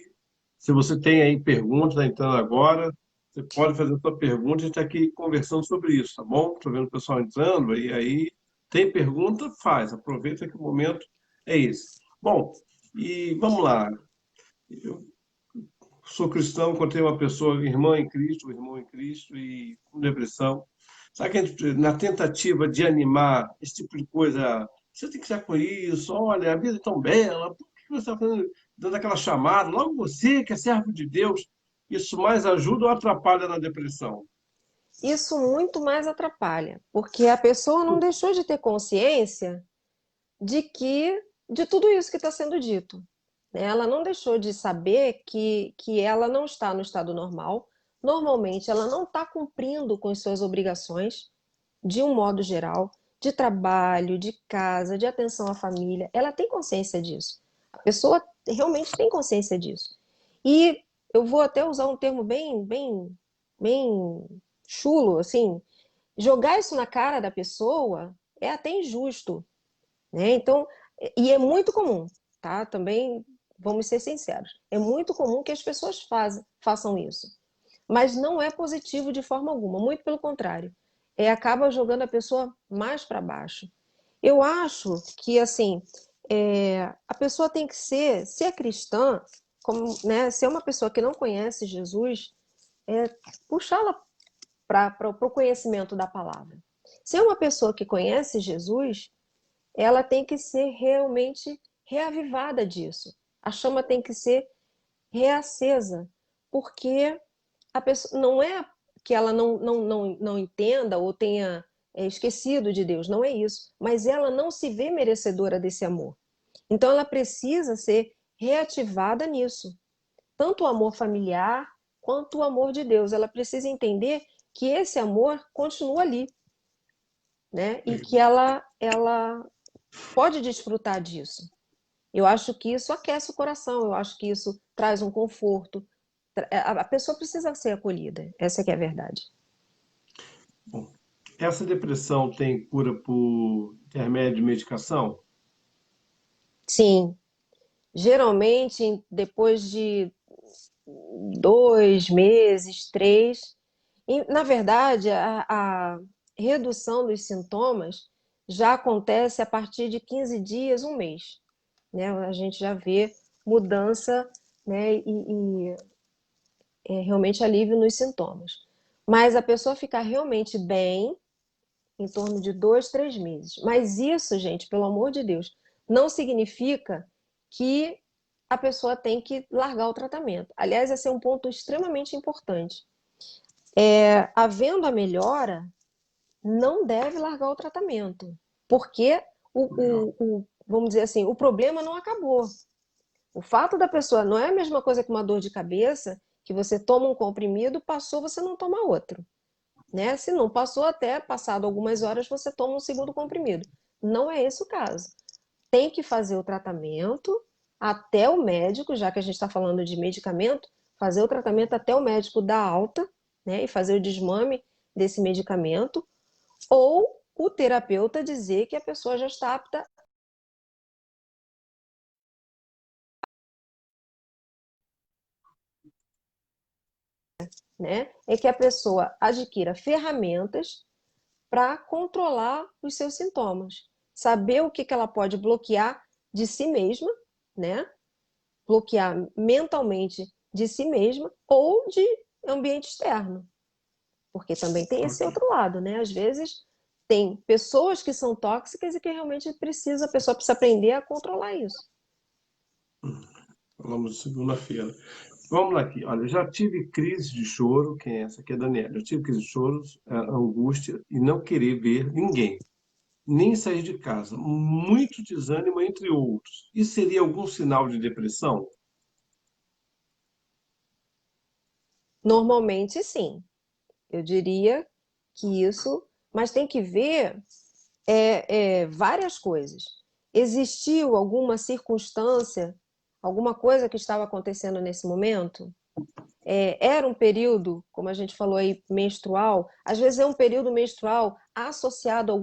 se você tem aí perguntas, está entrando agora, você pode fazer a sua pergunta, a gente está aqui conversando sobre isso, tá bom? Estou vendo o pessoal entrando, e aí tem pergunta, faz, aproveita que o momento é esse. Bom, e vamos lá. Eu sou cristão, encontrei uma pessoa, irmã em Cristo, irmão em Cristo, e com depressão. Sabe que a gente, na tentativa de animar esse tipo de coisa, você tem que estar com isso, olha, a vida é tão bela, por que você está dando aquela chamada? Logo você, que é servo de Deus, isso mais ajuda ou atrapalha na depressão? Isso muito mais atrapalha, porque a pessoa não deixou de ter consciência de tudo isso que está sendo dito, né? Ela não deixou de saber que ela não está no estado normal. Normalmente, ela não está cumprindo com as suas obrigações, de um modo geral, de trabalho, de casa, de atenção à família. Ela tem consciência disso. A pessoa realmente tem consciência disso. E eu vou até usar um termo bem chulo, assim, jogar isso na cara da pessoa é até injusto, né? Então, e é muito comum, tá? Também vamos ser sinceros, é muito comum que as pessoas façam isso, mas não é positivo de forma alguma, muito pelo contrário, acaba jogando a pessoa mais para baixo. Eu acho que assim, a pessoa tem que se é cristã, como, né, se é uma pessoa que não conhece Jesus, puxá-la para o conhecimento da palavra. Se é uma pessoa que conhece Jesus, ela tem que ser realmente reavivada disso. A chama tem que ser reacesa, porque a pessoa não é que ela não entenda ou tenha esquecido de Deus, não é isso, mas ela não se vê merecedora desse amor. Então ela precisa ser reativada nisso, tanto o amor familiar quanto o amor de Deus. Ela precisa entender que esse amor continua ali, né? E que ela pode desfrutar disso. Eu acho que isso aquece o coração, eu acho que isso traz um conforto. A pessoa precisa ser acolhida, essa que é a verdade. Bom, essa depressão tem cura por intermédio de medicação? Sim, geralmente depois de 2 meses, 3, e, na verdade, a redução dos sintomas já acontece a partir de 15 dias, um mês, né? A gente já vê mudança, né? Realmente alívio nos sintomas. Mas a pessoa ficar realmente bem em torno de 2, 3 meses. Mas isso, gente, pelo amor de Deus, não significa que a pessoa tem que largar o tratamento. Aliás, esse é um ponto extremamente importante. Havendo a melhora, não deve largar o tratamento, porque vamos dizer assim, o problema não acabou. O fato da pessoa não é a mesma coisa que uma dor de cabeça, que você toma um comprimido, passou, você não toma outro, né? Se não passou, até passado algumas horas, você toma um segundo comprimido. Não é esse o caso. Tem que fazer o tratamento até o médico, já que a gente está falando de medicamento, fazer o tratamento até o médico dar alta, né? E fazer o desmame desse medicamento, ou o terapeuta dizer que a pessoa já está apta, né? É que a pessoa adquira ferramentas para controlar os seus sintomas, saber o que ela pode bloquear de si mesma, né? Bloquear mentalmente de si mesma ou de ambiente externo, porque também tem esse Ok. outro lado, né? Às vezes tem pessoas que são tóxicas e que realmente a pessoa precisa aprender a controlar isso. Falamos de segunda-feira. Vamos lá aqui. Olha, eu já tive crise de choro, quem é essa aqui é a Daniela. Eu tive crise de choro, angústia e não querer ver ninguém, nem sair de casa. Muito desânimo, entre outros. Isso seria algum sinal de depressão? Normalmente, sim, eu diria que isso, mas tem que ver várias coisas. Existiu alguma circunstância, alguma coisa que estava acontecendo nesse momento? Era um período, como a gente falou aí, menstrual. Às vezes é um período menstrual associado a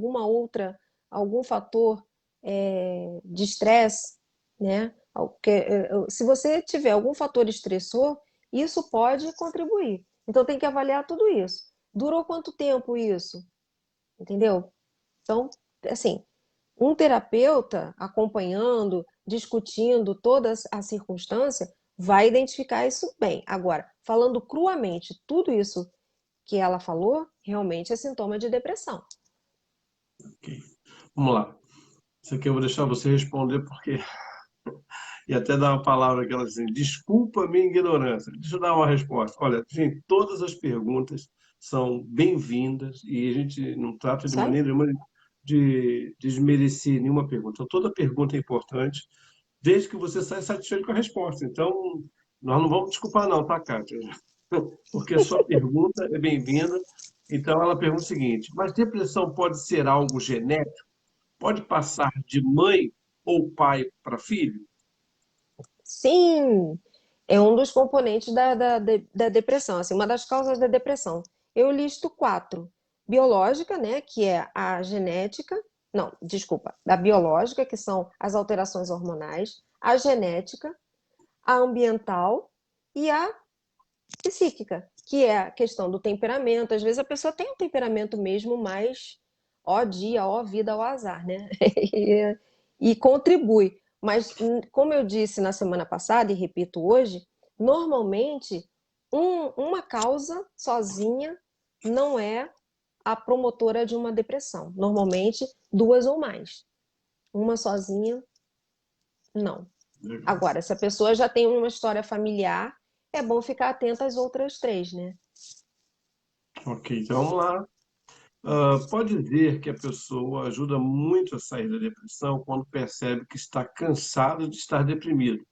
algum fator de estresse, né? Se você tiver algum fator estressor, isso pode contribuir. Então tem que avaliar tudo isso. Durou quanto tempo isso? Entendeu? Então, assim, um terapeuta acompanhando, discutindo toda a circunstância, vai identificar isso bem. Agora, falando cruamente tudo isso que ela falou, realmente é sintoma de depressão. Ok. Vamos lá. Isso aqui eu vou deixar você responder porque e até dar uma palavra que ela diz assim, desculpa a minha ignorância. Deixa eu dar uma resposta. Olha, gente, todas as perguntas são bem-vindas e a gente não trata de Isso aí? maneira nenhuma de desmerecer nenhuma pergunta. Então, toda pergunta é importante, desde que você saia satisfeito com a resposta. Então, nós não vamos desculpar não, tá, Kátia? Porque a sua pergunta é bem-vinda. Então, ela pergunta o seguinte, mas depressão pode ser algo genético? Pode passar de mãe ou pai para filho? Sim, é um dos componentes da depressão, assim, uma das causas da depressão. Eu listo quatro. Biológica, né, que é a genética, não, desculpa, da biológica, que são as alterações hormonais, a genética, a ambiental e a psíquica, que é a questão do temperamento. Às vezes a pessoa tem um temperamento mesmo mais ó dia, ó vida, ó azar, né? E contribui. Mas, como eu disse na semana passada e repito hoje, normalmente uma causa sozinha não é a promotora de uma depressão. Normalmente, duas ou mais. Uma sozinha, não. Legal. Agora, se a pessoa já tem uma história familiar, é bom ficar atenta às outras três, né? Ok, então vamos lá. Pode dizer que a pessoa ajuda muito a sair da depressão quando percebe que está cansado de estar deprimido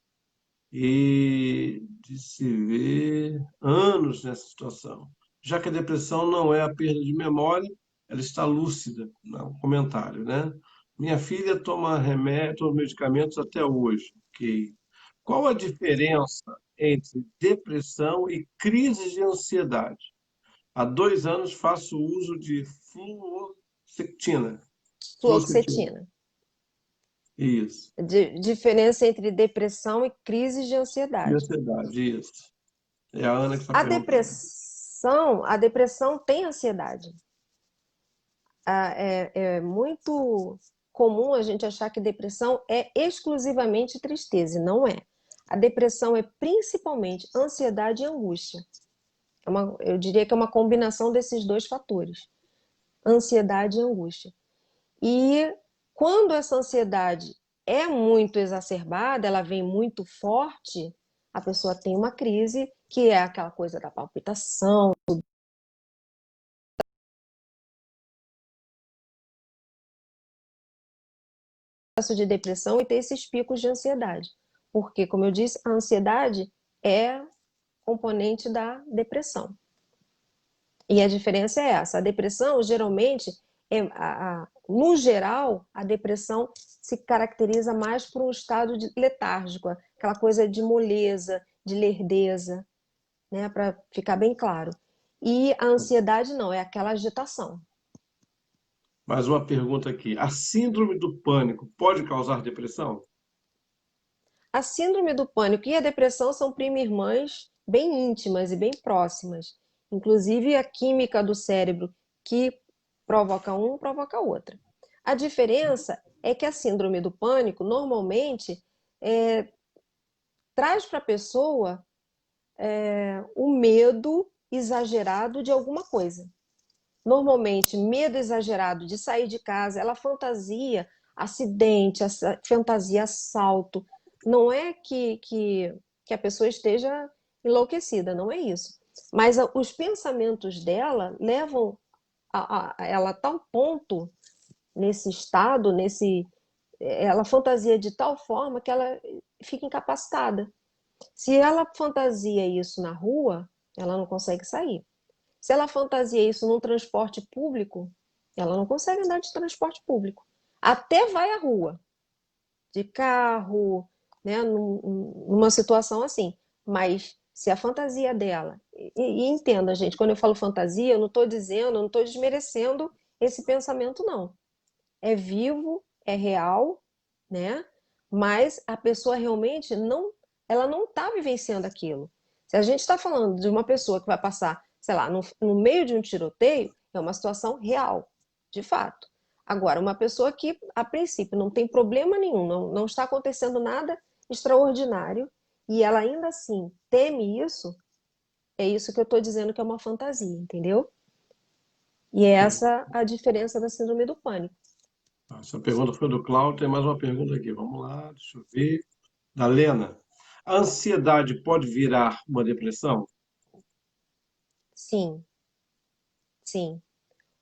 e de se ver anos nessa situação. Já que a depressão não é a perda de memória, ela está lúcida, não, comentário, né? Minha filha toma remédio, toma medicamentos até hoje. Ok. Qual a diferença entre depressão e crise de ansiedade? Há 2 anos faço uso de fluoxetina. Fluoxetina. Fluoxetina. Isso. Diferença entre depressão e crises de E ansiedade. ansiedade, isso. É a Ana que está perguntando. A depressão tem ansiedade. É muito comum a gente achar que depressão é exclusivamente tristeza, e não é. A depressão é principalmente ansiedade e angústia. Eu diria que é uma combinação desses dois fatores, ansiedade e angústia. E quando essa ansiedade é muito exacerbada, ela vem muito forte, a pessoa tem uma crise, que é aquela coisa da palpitação, processo de depressão e ter esses picos de ansiedade. Porque, como eu disse, a ansiedade é componente da depressão. E a diferença é essa. A depressão, geralmente, no geral, a depressão se caracteriza mais por um estado letárgico, aquela coisa de moleza, de lerdeza, né, para ficar bem claro. E a ansiedade não, é aquela agitação. Mais uma pergunta aqui. A síndrome do pânico pode causar depressão? A síndrome do pânico e a depressão são prima-irmãs bem íntimas e bem próximas. Inclusive, a química do cérebro que provoca um provoca outra. A diferença é que a síndrome do pânico normalmente traz para a pessoa o medo exagerado de alguma coisa. Normalmente, medo exagerado de sair de casa, ela fantasia acidente, fantasia assalto. Não é que a pessoa esteja enlouquecida, não é isso. Mas os pensamentos dela levam a ela a tal ponto, nesse estado, ela fantasia de tal forma que ela fica incapacitada. Se ela fantasia isso na rua, ela não consegue sair. Se ela fantasia isso num transporte público, ela não consegue andar de transporte público. Até vai à rua, de carro, né, numa situação assim. Mas se a fantasia dela. E entenda, gente, quando eu falo fantasia, eu não estou dizendo, eu não estou desmerecendo esse pensamento, não. É vivo, é real, né? Mas a pessoa realmente não, ela não está vivenciando aquilo. Se a gente está falando de uma pessoa que vai passar, sei lá, no meio de um tiroteio, é uma situação real, de fato. Agora, uma pessoa que, a princípio, não tem problema nenhum, não está acontecendo nada extraordinário, e ela ainda assim teme isso, é isso que eu estou dizendo que é uma fantasia, entendeu? E é Ok. essa a diferença da síndrome do pânico. Essa pergunta foi do Cláudio. Tem mais uma pergunta aqui. Vamos lá, deixa eu ver. Da Lena. A ansiedade pode virar uma depressão? Sim, sim.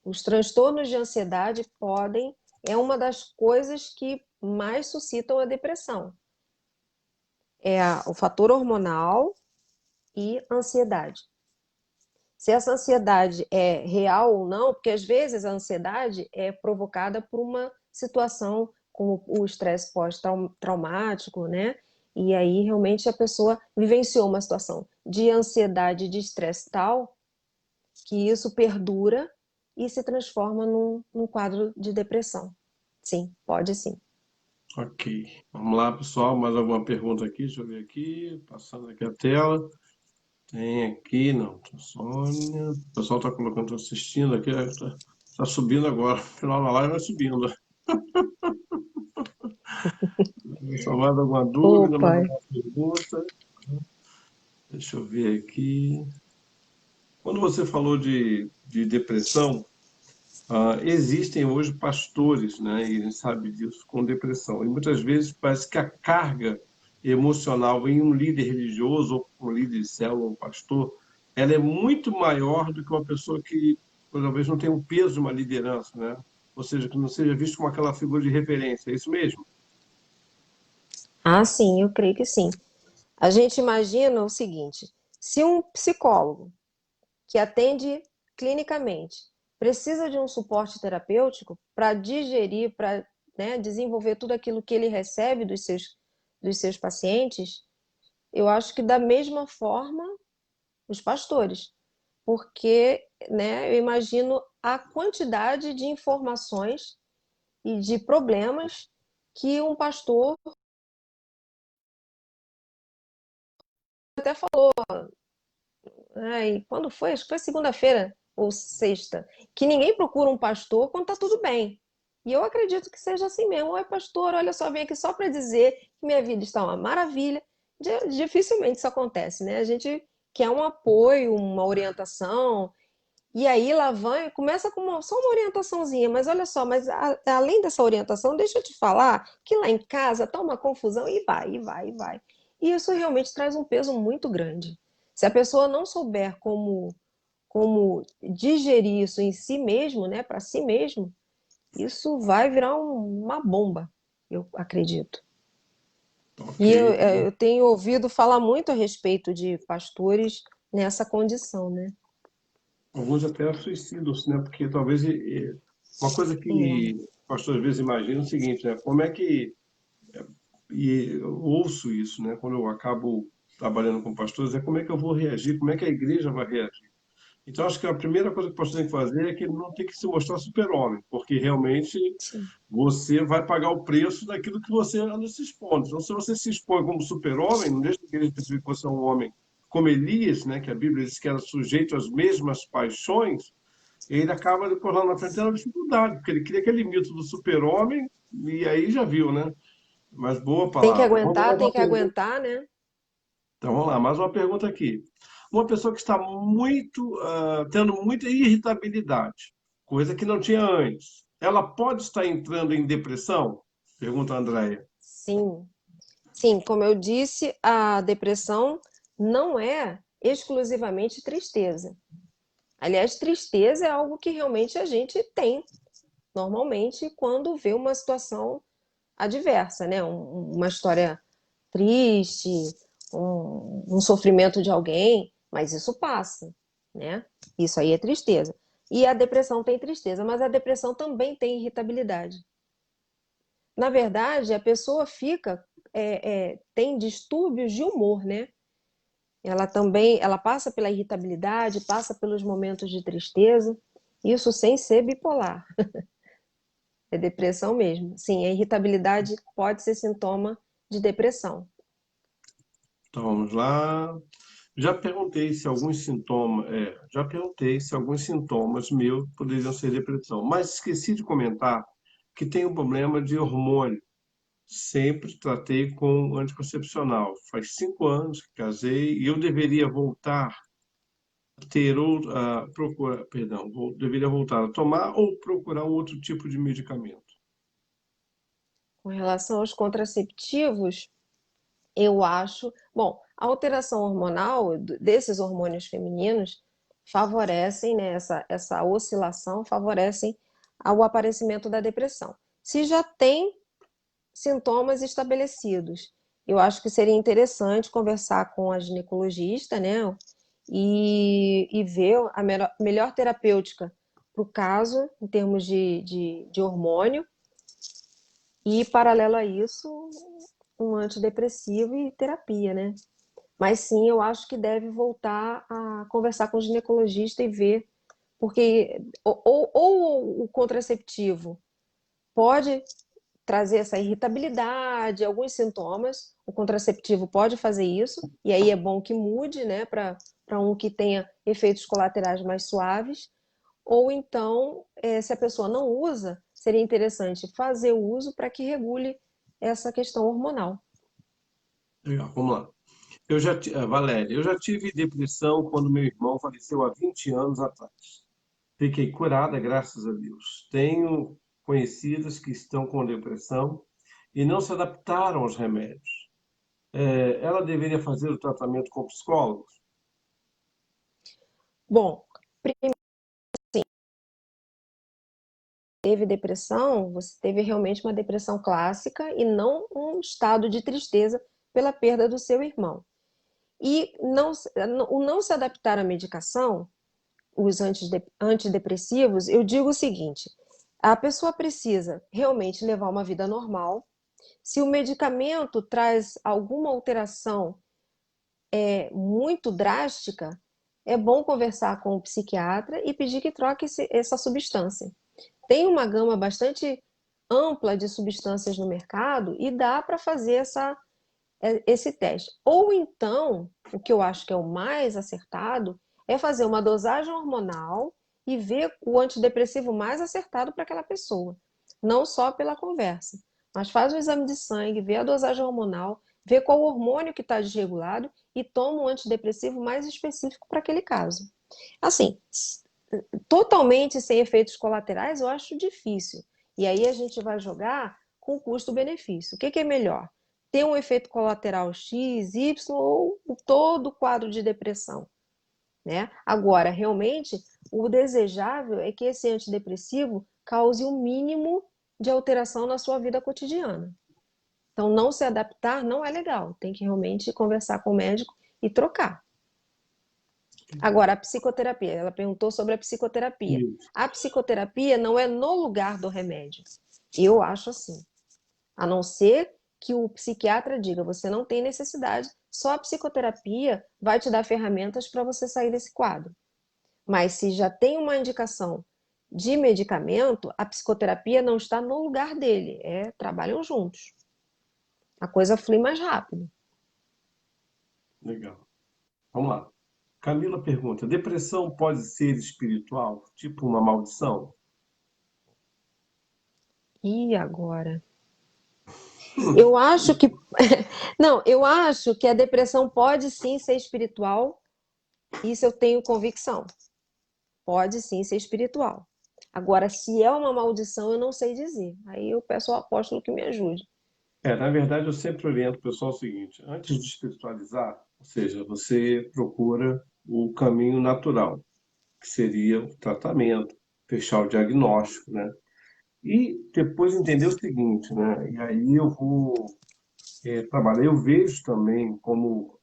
Os transtornos de ansiedade podem, é uma das coisas que mais suscitam a depressão. O fator hormonal e ansiedade. Se essa ansiedade é real ou não, porque às vezes a ansiedade é provocada por uma situação como o estresse pós-traumático, né? E aí realmente a pessoa vivenciou uma situação de ansiedade, de estresse tal, que isso perdura e se transforma num quadro de depressão. Sim, pode sim. Ok. Vamos lá, pessoal. Mais alguma pergunta aqui? Deixa eu ver aqui. Passando aqui a tela. Tem aqui, não. Sônia. O pessoal está colocando, está assistindo aqui. Está subindo agora. No final da live vai subindo. Só mais alguma dúvida, Opa, mais alguma pergunta? Deixa eu ver aqui. Quando você falou de depressão, existem hoje pastores, né, e a gente sabe disso, com depressão. E muitas vezes parece que a carga emocional em um líder religioso, ou um líder de célula, um pastor, ela é muito maior do que uma pessoa que talvez não tenha um peso de uma liderança, né? Ou seja, que não seja visto como aquela figura de referência. É isso mesmo? ah, sim, eu creio que sim. A gente imagina o seguinte: se um psicólogo que atende clinicamente precisa de um suporte terapêutico para digerir, para, né, desenvolver tudo aquilo que ele recebe dos seus pacientes, eu acho que da mesma forma os pastores, porque, né, eu imagino a quantidade de informações e de problemas que um pastor até falou, e quando foi? Acho que foi segunda-feira ou sexta, que ninguém procura um pastor quando está tudo bem. E eu acredito que seja assim mesmo. Oi, pastor, olha só, vem aqui só para dizer que minha vida está uma maravilha. Dificilmente isso acontece, né? A gente quer um apoio, uma orientação, e aí lá vai, começa com só uma orientaçãozinha, mas olha só, mas além dessa orientação, deixa eu te falar que lá em casa tá uma confusão e vai, e vai, e vai. E isso realmente traz um peso muito grande. Se a pessoa não souber como digerir isso em si mesmo, né, para si mesmo, isso vai virar uma bomba, eu acredito. Ok. E eu tenho ouvido falar muito a respeito de pastores nessa condição, né? Alguns até suicidam-se, né? Porque talvez uma coisa que É, o pastor às vezes imagina é o seguinte, né? Como é que e eu ouço isso, né? Quando eu acabo trabalhando com pastores, é como é que eu vou reagir, como é que a igreja vai reagir. Então, acho que a primeira coisa que o pastor tem que fazer é que ele não tem que se mostrar super-homem, porque realmente sim. você vai pagar o preço daquilo que você anda se expondo. Então, se você se expõe como super-homem, não deixa que ele perceber que você é um homem como Elias, né? Que a Bíblia diz que era sujeito às mesmas paixões, e ele acaba depois lá na frente tendo dificuldade, porque ele cria aquele mito do super-homem, e aí já viu, né? Mas boa palavra. Vamos lá, Tem uma que pergunta. aguentar, né? Então, vamos lá, mais uma pergunta aqui. Uma pessoa que está tendo muita irritabilidade, coisa que não tinha antes, ela pode estar entrando em depressão? Pergunta a Andréia. Sim, sim, como eu disse, a depressão não é exclusivamente tristeza. Aliás, tristeza é algo que realmente a gente tem normalmente quando vê uma situação adversa, né? Uma história triste, um sofrimento de alguém, mas isso passa, né? Isso aí é tristeza. E a depressão tem tristeza, mas a depressão também tem irritabilidade. Na verdade, a pessoa tem distúrbios de humor, né? Ela passa pela irritabilidade, passa pelos momentos de tristeza, isso sem ser bipolar, é depressão mesmo. Sim, a irritabilidade pode ser sintoma de depressão. Então vamos lá. Já perguntei se alguns sintomas meus poderiam ser depressão, mas esqueci de comentar que tem um problema de hormônio. Sempre tratei com anticoncepcional. Faz 5 anos que casei e eu deveria voltar deveria voltar a tomar ou procurar um outro tipo de medicamento? Com relação aos contraceptivos, eu acho, bom, a alteração hormonal desses hormônios femininos favorecem, né, essa oscilação favorecem o aparecimento da depressão. Se já tem sintomas estabelecidos, eu acho que seria interessante conversar com a ginecologista, né, e ver a melhor terapêutica para o caso, em termos de hormônio, e paralelo a isso, um antidepressivo e terapia, né? Mas sim, eu acho que deve voltar a conversar com o ginecologista e ver, porque ou o contraceptivo pode trazer essa irritabilidade, alguns sintomas, o contraceptivo pode fazer isso, e aí é bom que mude, né, para um que tenha efeitos colaterais mais suaves, ou então, se a pessoa não usa, seria interessante fazer o uso para que regule essa questão hormonal. Legal, vamos lá. Valéria, eu já tive depressão quando meu irmão faleceu há 20 anos atrás. Fiquei curada, graças a Deus. Tenho conhecidas que estão com depressão e não se adaptaram aos remédios. Ela deveria fazer o tratamento com psicólogos? Bom, primeiro, teve depressão, você teve realmente uma depressão clássica e não um estado de tristeza pela perda do seu irmão. E o não se adaptar à medicação, os antidepressivos, eu digo o seguinte: a pessoa precisa realmente levar uma vida normal. Se o medicamento traz alguma alteração muito drástica, é bom conversar com o psiquiatra e pedir que troque essa substância. Tem uma gama bastante ampla de substâncias no mercado e dá para fazer esse teste. Ou então, o que eu acho que é o mais acertado, é fazer uma dosagem hormonal e ver o antidepressivo mais acertado para aquela pessoa. Não só pela conversa, mas faz um exame de sangue, vê a dosagem hormonal, vê qual hormônio que está desregulado e toma um antidepressivo mais específico para aquele caso. Assim, totalmente sem efeitos colaterais, eu acho difícil. E aí a gente vai jogar com custo-benefício. O que é melhor? Ter um efeito colateral X, Y ou todo o quadro de depressão? Né? Agora, realmente, o desejável é que esse antidepressivo cause o mínimo de alteração na sua vida cotidiana. Então, não se adaptar não é legal. Tem que realmente conversar com o médico e trocar. Agora, a psicoterapia. Ela perguntou sobre a psicoterapia. Isso. A psicoterapia não é no lugar do remédio. Eu acho assim. A não ser que o psiquiatra diga, você não tem necessidade, só a psicoterapia vai te dar ferramentas para você sair desse quadro. Mas se já tem uma indicação de medicamento, a psicoterapia não está no lugar dele, trabalham juntos. A coisa flui mais rápido. Legal. Vamos lá. Camila pergunta: depressão pode ser espiritual, tipo uma maldição? E agora? Eu acho que não, eu acho que a depressão pode sim ser espiritual, isso eu tenho convicção. Pode sim ser espiritual. Agora, se é uma maldição, eu não sei dizer. Aí eu peço ao apóstolo que me ajude. Na verdade, eu sempre oriento o pessoal o seguinte: antes de espiritualizar, ou seja, você procura o caminho natural, que seria o tratamento, fechar o diagnóstico, né? E depois entender o seguinte, né? E aí eu vou trabalhar, eu vejo também como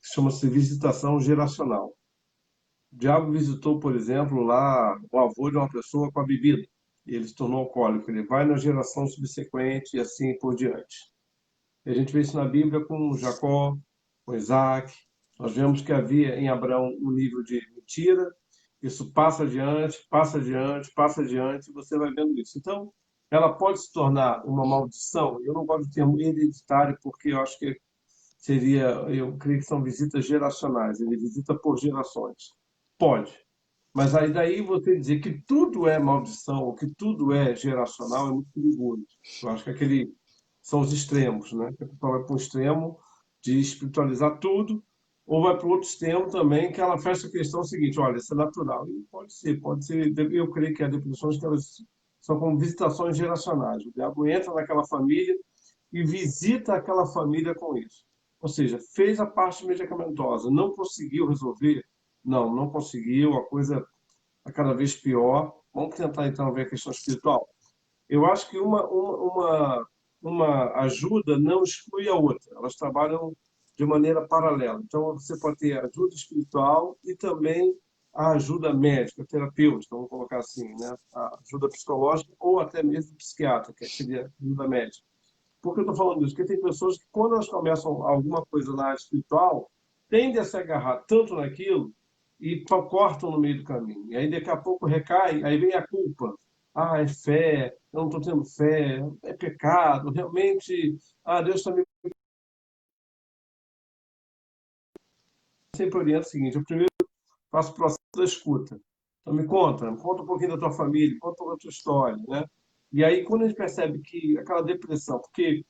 chama-se visitação geracional. O diabo visitou, por exemplo, lá o avô de uma pessoa com a bebida, e ele se tornou alcoólico. Ele vai na geração subsequente e assim por diante. E a gente vê isso na Bíblia com Jacó, com Isaac. Nós vemos que havia em Abraão um nível de mentira, isso passa adiante, passa adiante, passa adiante, e você vai vendo isso. Então, ela pode se tornar uma maldição. Eu não gosto do termo hereditário, porque eu acho que seria, eu creio que são visitas geracionais, ele visita por gerações. Pode. Mas aí daí você dizer que tudo é maldição, ou que tudo é geracional, é muito perigoso. Eu acho que aquele são os extremos, né? Que a pessoa vai para um extremo de espiritualizar tudo ou vai para o outro extremo também, que ela fecha a questão seguinte, olha, isso é natural. E pode ser, eu creio que há depressões que elas são como visitações geracionais. O diabo entra naquela família e visita aquela família com isso. Ou seja, fez a parte medicamentosa, não conseguiu resolver? Não conseguiu, a coisa está cada vez pior. Vamos tentar então ver a questão espiritual. Eu acho que uma ajuda não exclui a outra, elas trabalham de maneira paralela. Então, você pode ter a ajuda espiritual e também a ajuda médica, terapêutica, vamos colocar assim, né? A ajuda psicológica ou até mesmo psiquiátrica, que seria a ajuda médica. Por que eu estou falando isso? Porque tem pessoas que, quando elas começam alguma coisa na área espiritual, tendem a se agarrar tanto naquilo e cortam no meio do caminho. E aí, daqui a pouco, recai, aí vem a culpa. Ah, é fé, eu não estou tendo fé, é pecado, realmente, Deus está me... Sempre orienta o seguinte, eu primeiro faço o processo da escuta. Então, me conta um pouquinho da tua família, conta um pouco da tua história, né? E aí, quando a gente percebe que aquela depressão, porque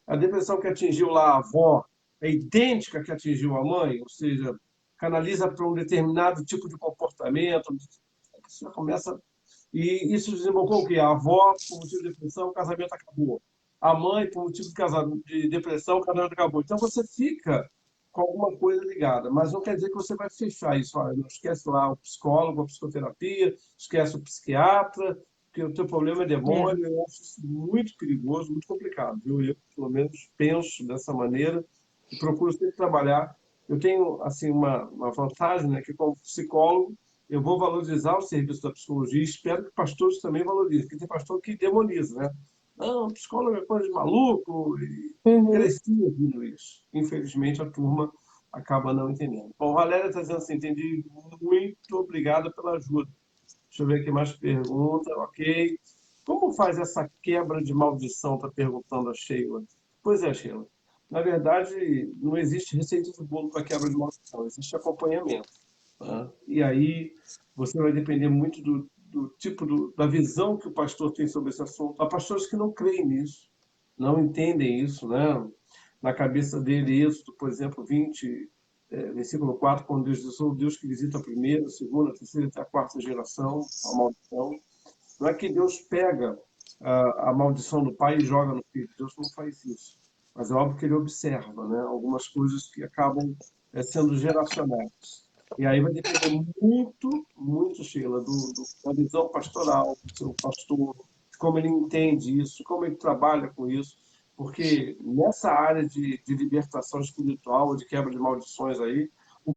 a depressão que atingiu lá a avó é idêntica à que atingiu a mãe, ou seja, canaliza para um determinado tipo de comportamento, a pessoa começa. E isso desembocou o quê? A avó, por motivo de depressão, o casamento acabou. A mãe, por motivo de depressão, o casamento acabou. Então você fica com alguma coisa ligada, mas não quer dizer que você vai fechar isso. Olha, não esquece lá o psicólogo, a psicoterapia, esquece o psiquiatra, porque o teu problema é É. demônio. Eu acho isso muito perigoso, muito complicado, viu? Eu, pelo menos, penso dessa maneira e procuro sempre trabalhar. Eu tenho, assim, uma vantagem, né, que como psicólogo, eu vou valorizar o serviço da psicologia e espero que pastores também valorizem, porque tem pastor que demoniza, né? Não, psicólogo é coisa de maluco, e Uhum. cresci ouvindo isso. Infelizmente, a turma acaba não entendendo. Bom, Valéria está dizendo assim, entendi, muito obrigada pela ajuda. Deixa eu ver aqui mais pergunta, ok. Como faz essa quebra de maldição, está perguntando a Sheila. Pois é, Sheila. Na verdade, não existe receita de bolo para quebra de maldição, existe acompanhamento. Tá? E aí você vai depender muito do tipo da visão que o pastor tem sobre esse assunto. Há pastores que não creem nisso, não entendem isso, né? Na cabeça dele, Êxodo, por exemplo, 20, versículo 4, quando Deus diz, sou o Deus que visita a primeira, a segunda, a terceira até a quarta geração, a maldição. Não é que Deus pega a maldição do pai e joga no filho. Deus não faz isso. Mas é óbvio que ele observa, né? Algumas coisas que acabam sendo geracionais. E aí vai depender muito, muito, Sheila, da visão pastoral do seu pastor, de como ele entende isso, de como ele trabalha com isso. Porque nessa área de libertação espiritual, de quebra de maldições aí,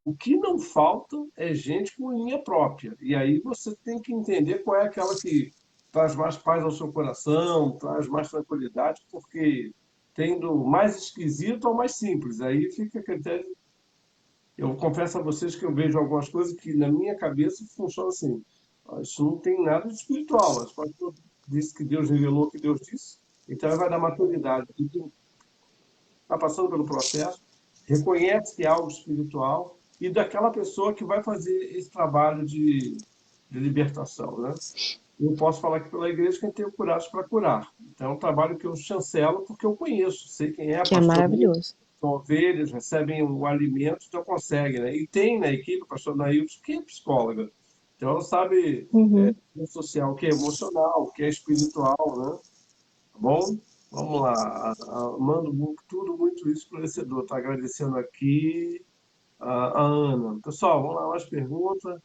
o que não falta é gente com linha própria. E aí você tem que entender qual é aquela que traz mais paz ao seu coração, traz mais tranquilidade, porque tem do mais esquisito ao mais simples. Aí fica a critério. Eu confesso a vocês que eu vejo algumas coisas que na minha cabeça funcionam assim. Isso não tem nada de espiritual. Mas pode disse que Deus revelou o que Deus disse. Então vai dar maturidade. Está passando pelo processo, reconhece que é algo espiritual e daquela pessoa que vai fazer esse trabalho de libertação, né? Eu posso falar aqui pela igreja quem tem coragem para curar. Então, é um trabalho que eu chancelo porque eu conheço, sei quem é, Que é pastor Nil, maravilhoso. são ovelhas, recebem o alimento, então consegue, né? E tem na equipe o pastor Nailton, que é psicóloga. Então, ela sabe Uhum. o social, o que é emocional, o que é espiritual, né? Tá bom? Vamos lá. Mando tudo muito esclarecedor. Está agradecendo aqui a Ana. Pessoal, vamos lá, mais perguntas.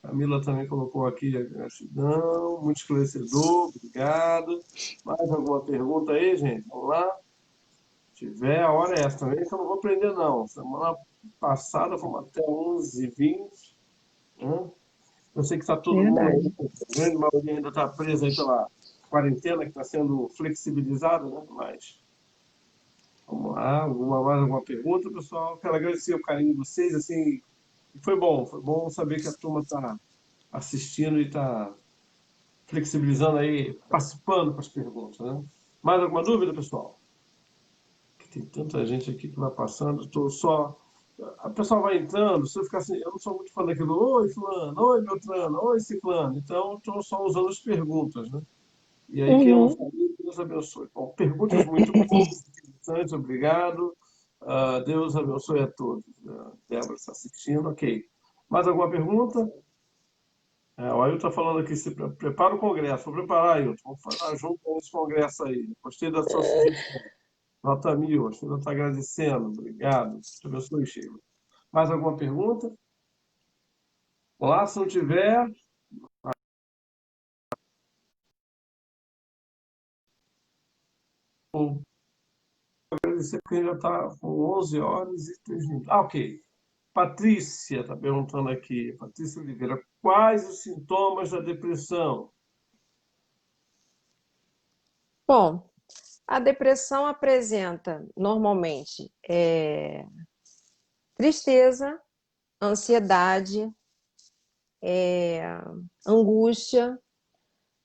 Camila também colocou aqui a gratidão, muito esclarecedor, obrigado. Mais alguma pergunta aí, gente? Vamos lá? Se tiver, a hora é essa também, que eu não vou prender, não. Semana passada fomos até 11h20. Né? Eu sei que está todo mundo aí, Verdade. a grande maioria ainda está presa aí pela quarentena, que está sendo flexibilizada, né? Mas vamos lá, mais alguma pergunta, pessoal? Quero agradecer o carinho de vocês, assim, foi bom saber que a turma está assistindo e está flexibilizando aí, participando com as perguntas, né? Mais alguma dúvida, pessoal? Que tem tanta gente aqui que vai passando, estou só... A pessoa vai entrando, se eu ficar assim, eu não sou muito fã daquilo, oi fulano, oi Beltrano, oi ciclano, então estou só usando as perguntas, né? E aí quem não Uhum. sabe, Deus abençoe. Bom, perguntas muito boas, interessantes, obrigado. Deus abençoe a todos. Débora está assistindo, ok. Mais alguma pergunta? O Ailton está falando aqui, prepara o congresso. Vou preparar, Ailton. Vamos fazer junto com esse congresso aí. Gostei da sua sugestão. Nota 1000, a Sheila está agradecendo. Obrigado. Te abençoe, Sheila. Mais alguma pergunta? Olá, se não tiver, vou agradecer porque já está com 11 horas e 3 minutos. Ok. Patrícia está perguntando aqui. Patrícia Oliveira, quais os sintomas da depressão? Bom, a depressão apresenta normalmente tristeza, ansiedade, angústia,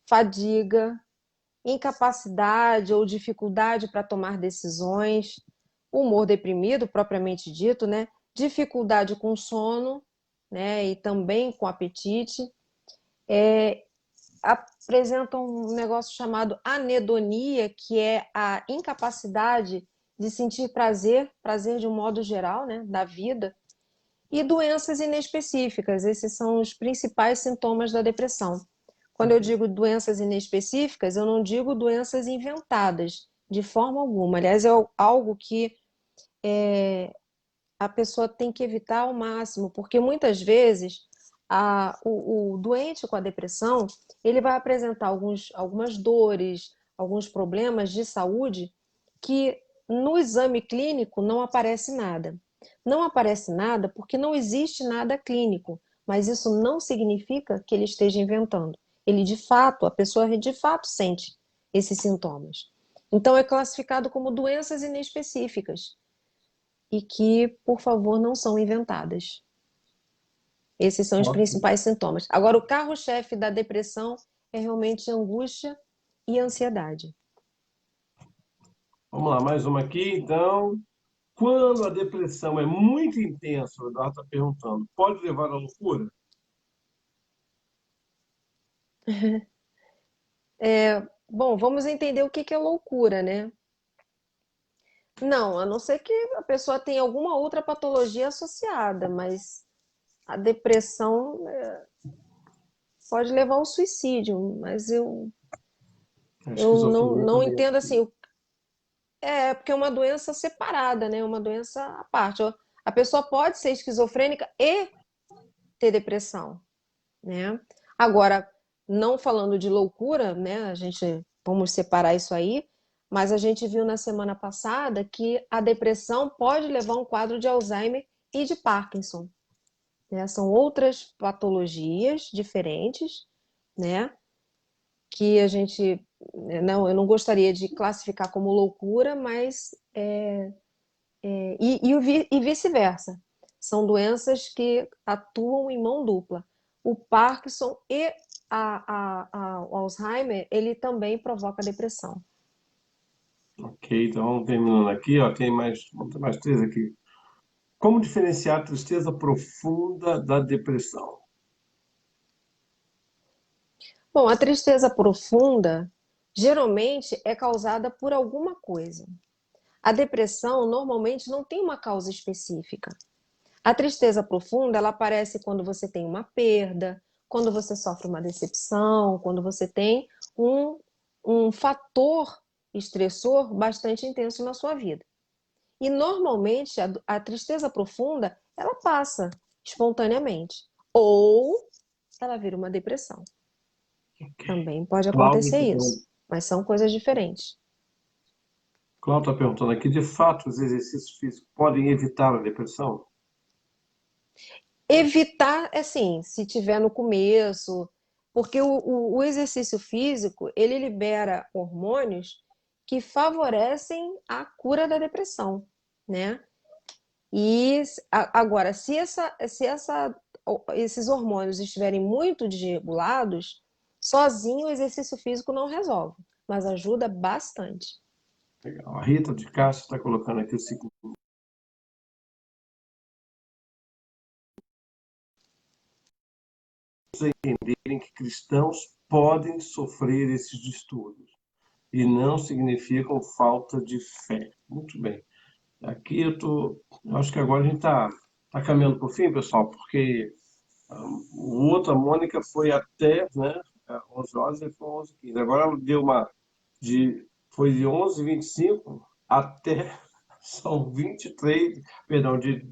fadiga, incapacidade ou dificuldade para tomar decisões, humor deprimido, propriamente dito, né? Dificuldade com sono, né? E também com apetite. Apresentam um negócio chamado anedonia, que é a incapacidade de sentir prazer, prazer de um modo geral, né? Da vida, e doenças inespecíficas. Esses são os principais sintomas da depressão. Quando eu digo doenças inespecíficas, eu não digo doenças inventadas, de forma alguma. Aliás, é algo que a pessoa tem que evitar ao máximo, porque muitas vezes o doente com a depressão, ele vai apresentar algumas dores, alguns problemas de saúde que no exame clínico não aparece nada. Não aparece nada porque não existe nada clínico, mas isso não significa que ele esteja inventando. Ele de fato, a pessoa de fato sente esses sintomas. Então é classificado como doenças inespecíficas e que, por favor, não são inventadas. Esses são os Ótimo. principais sintomas. Agora, o carro-chefe da depressão é realmente angústia e ansiedade. Vamos lá, mais uma aqui, então. Quando a depressão é muito intensa, o Eduardo está perguntando, pode levar à loucura? Bom, vamos entender o que é loucura, né? Não, a não ser que a pessoa tenha alguma outra patologia associada, mas a depressão pode levar ao suicídio, mas eu, A eu esquizofrenia não também. entendo assim. Porque é uma doença separada, né? Uma doença à parte. A pessoa pode ser esquizofrênica e ter depressão, né? Agora, não falando de loucura, né? A gente vamos separar isso aí, mas a gente viu na semana passada que a depressão pode levar a um quadro de Alzheimer e de Parkinson, né? São outras patologias diferentes, né? Que a gente não, eu não gostaria de classificar como loucura, mas e vice-versa. São doenças que atuam em mão dupla. O Parkinson e o Alzheimer, ele também provoca depressão. Ok, então vamos terminando aqui, ó, vamos ter mais três aqui. Como diferenciar a tristeza profunda da depressão? Bom, a tristeza profunda geralmente é causada por alguma coisa. A depressão normalmente não tem uma causa específica. A tristeza profunda, ela aparece quando você tem uma perda, quando você sofre uma decepção, quando você tem um, um fator estressor bastante intenso na sua vida. E normalmente a tristeza profunda, ela passa espontaneamente. Ou ela vira uma depressão. Também pode Cláudio acontecer está isso, mas são coisas diferentes. perguntando aqui, de fato, os exercícios físicos podem evitar a depressão? Evitar, assim, se tiver no começo, porque o exercício físico, ele libera hormônios que favorecem a cura da depressão, né? E agora, esses hormônios estiverem muito desregulados, sozinho o exercício físico não resolve, mas ajuda bastante. Legal. A Rita de Castro está colocando aqui o seguinte: entenderem que cristãos podem sofrer esses distúrbios e não significam falta de fé. Muito bem. Aqui eu acho que agora a gente tá caminhando para o fim, pessoal, porque o outro, a Mônica, foi até, né, 11 horas e foi 11h15. Agora ela deu foi de 11h25 até, são 23, perdão, de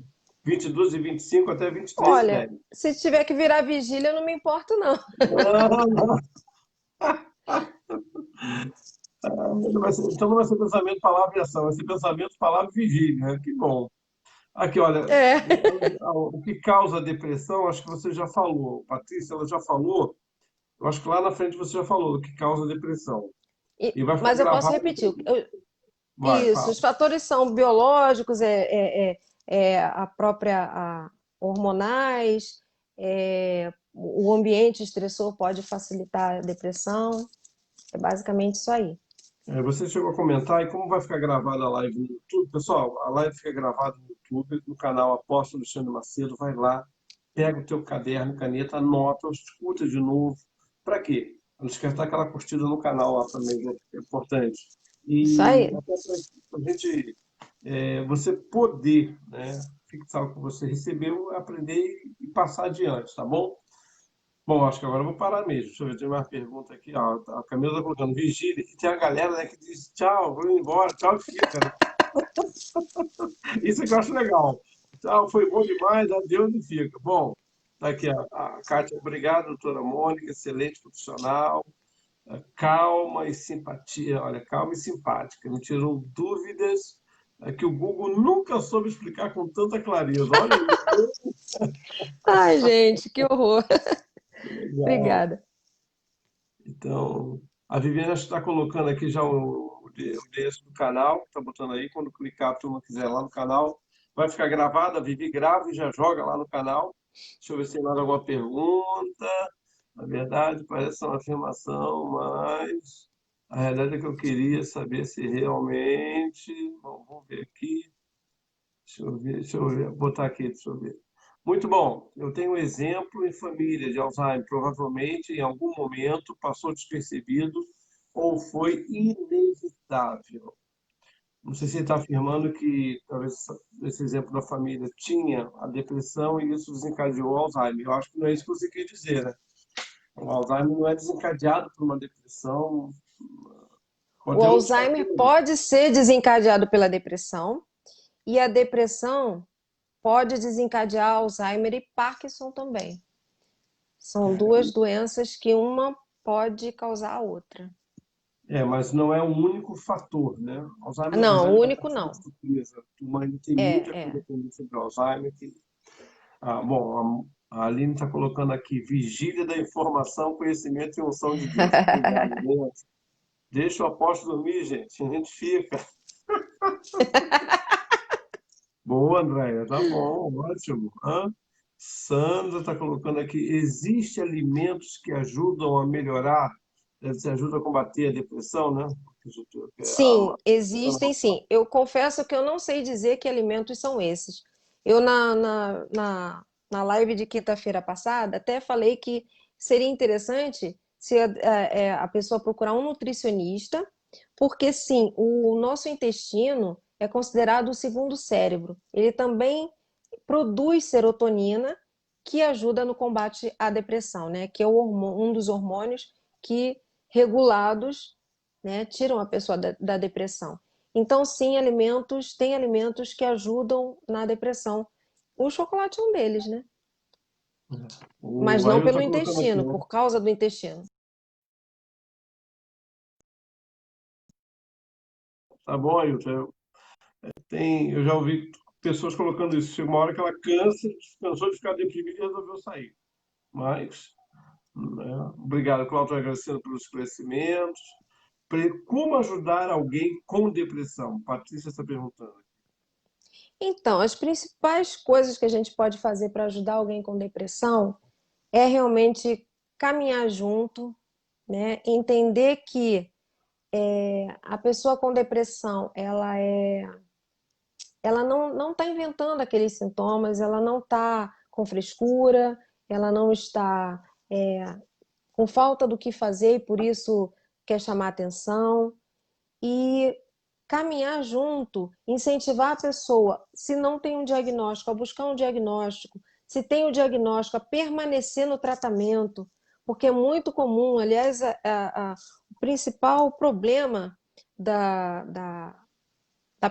22h25 até 23h10. Olha, se tiver que virar vigília, eu não me importo, não. Não, não, então não vai ser pensamento, palavra e ação, vai ser pensamento, palavra e vigília, né? Que bom. Aqui, olha, É. o que causa depressão, acho que você já falou. Patrícia, ela já falou. Eu acho que lá na frente você já falou o que causa depressão. E vai ficar Mas eu posso gravado. repetir. Vai, Isso, fala. os fatores são biológicos, a própria hormonais, o ambiente estressor pode facilitar a depressão. É basicamente isso aí. Você chegou a comentar, e como vai ficar gravada a live no YouTube? Pessoal, a live fica gravada no YouTube, no canal Apóstolo Alexandre Macedo. Vai lá, pega o teu caderno, caneta, anota, escuta de novo. Para quê? Não esquece de dar aquela curtida no canal lá também, né? É importante. Isso E aí. até para a gente, você poder, né, fixar o que você recebeu, aprender e passar adiante, tá bom? Bom, acho que agora eu vou parar mesmo. Deixa eu ver, tem uma pergunta aqui. Ó, a Camila está colocando vigília. E tem a galera, né, que diz tchau, vou embora, tchau e fica, né? Isso é que eu acho legal. Tchau, foi bom demais, adeus e fica. Bom, tá aqui a Kátia. Obrigado, doutora Mônica, excelente profissional. Calma e simpatia. Olha, calma e simpática. Me tirou dúvidas que o Google nunca soube explicar com tanta clareza. Olha isso, Ai, gente, que horror. legal. Obrigada. Então, a Viviane está colocando aqui já o endereço do canal, está botando aí, quando clicar, a turma quiser lá no canal, vai ficar gravada, a Vivi grava e já joga lá no canal. Deixa eu ver se tem mais alguma pergunta. Na verdade, parece uma afirmação, mas a realidade é que eu queria saber se realmente. Bom, vamos ver aqui. Deixa eu ver, botar aqui, deixa eu ver. Muito bom. Eu tenho um exemplo em família de Alzheimer. Provavelmente, em algum momento, passou despercebido ou foi inevitável. Não sei se ele está afirmando que talvez esse exemplo da família tinha a depressão e isso desencadeou o Alzheimer. Eu acho que não é isso que você quer dizer, né? O Alzheimer não é desencadeado por uma depressão, pode O ter outros Alzheimer fatores. pode ser desencadeado pela depressão e a depressão pode desencadear Alzheimer e Parkinson também. São duas doenças que uma pode causar a outra. Mas não é o único fator, né? Alzheimer, na Não, verdade, o é uma único caixinha de não. surpresa. A turma ainda tem muita É, coisa é. aprender sobre Alzheimer. Bom, a Aline está colocando aqui, vigília da informação, conhecimento e unção de Deus. Obrigado, gente. Deixa o apóstolo dormir, gente. A gente fica. Boa, Andréia. Tá bom, ótimo. Sandra está colocando aqui, existe alimentos que ajudam a melhorar, se ajuda a combater a depressão, né? Sim, existem sim. Eu confesso que eu não sei dizer que alimentos são esses. Eu, na live de quinta-feira passada, até falei que seria interessante se a pessoa procurar um nutricionista, porque sim, o nosso intestino é considerado o segundo cérebro. Ele também produz serotonina, que ajuda no combate à depressão, né? Que é um dos hormônios que regulados, né, tiram a pessoa da depressão. Então, sim, tem alimentos que ajudam na depressão. O chocolate é um deles, né? Mas O não Ailton pelo está colocando aqui, intestino, né? por causa do intestino. Tá bom, Ailton. Eu já ouvi pessoas colocando isso. Chega uma hora que ela cansou de ficar deprimida e resolveu sair. Mas, né, obrigado, Cláudio, agradecendo pelos esclarecimentos. Como ajudar alguém com depressão? Patrícia está perguntando. Então, as principais coisas que a gente pode fazer para ajudar alguém com depressão é realmente caminhar junto, né? Entender que a pessoa com depressão, ela não está inventando aqueles sintomas, ela não está com frescura, ela não está com falta do que fazer e por isso quer chamar atenção. E caminhar junto, incentivar a pessoa, se não tem um diagnóstico, a buscar um diagnóstico, se tem o diagnóstico, a permanecer no tratamento, porque é muito comum, aliás, o principal problema da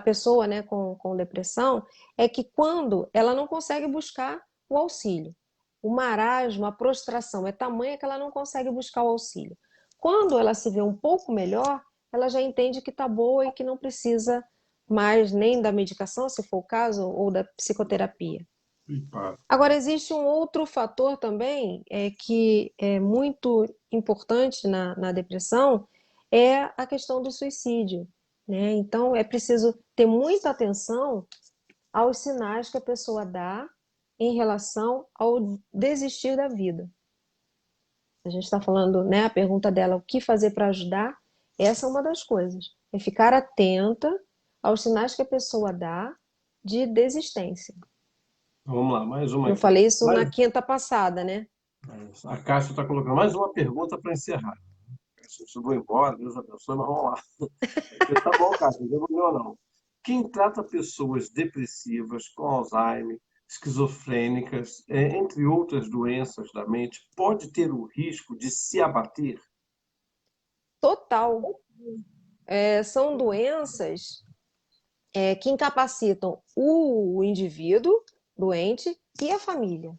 pessoa, né, com depressão é que quando ela não consegue buscar o auxílio, o marasmo, a prostração é tamanha que ela não consegue buscar o auxílio. Quando ela se vê um pouco melhor, ela já entende que está boa e que não precisa mais nem da medicação, se for o caso, ou da psicoterapia. Agora, existe um outro fator também que é muito importante na depressão, é a questão do suicídio, né? Então, é preciso ter muita atenção aos sinais que a pessoa dá em relação ao desistir da vida. A gente está falando, né, a pergunta dela, o que fazer para ajudar? Essa é uma das coisas. É ficar atenta aos sinais que a pessoa dá de desistência. Vamos lá, mais uma Eu aqui. falei isso na quinta passada, né? A Cássia está colocando mais uma pergunta para encerrar. Eu vou embora, Deus abençoe, mas vamos lá. Tá bom, Cássia, não tem problema não. Quem trata pessoas depressivas, com Alzheimer, esquizofrênicas, entre outras doenças da mente, pode ter o risco de se abater? Total. São doenças que incapacitam o indivíduo doente e a família.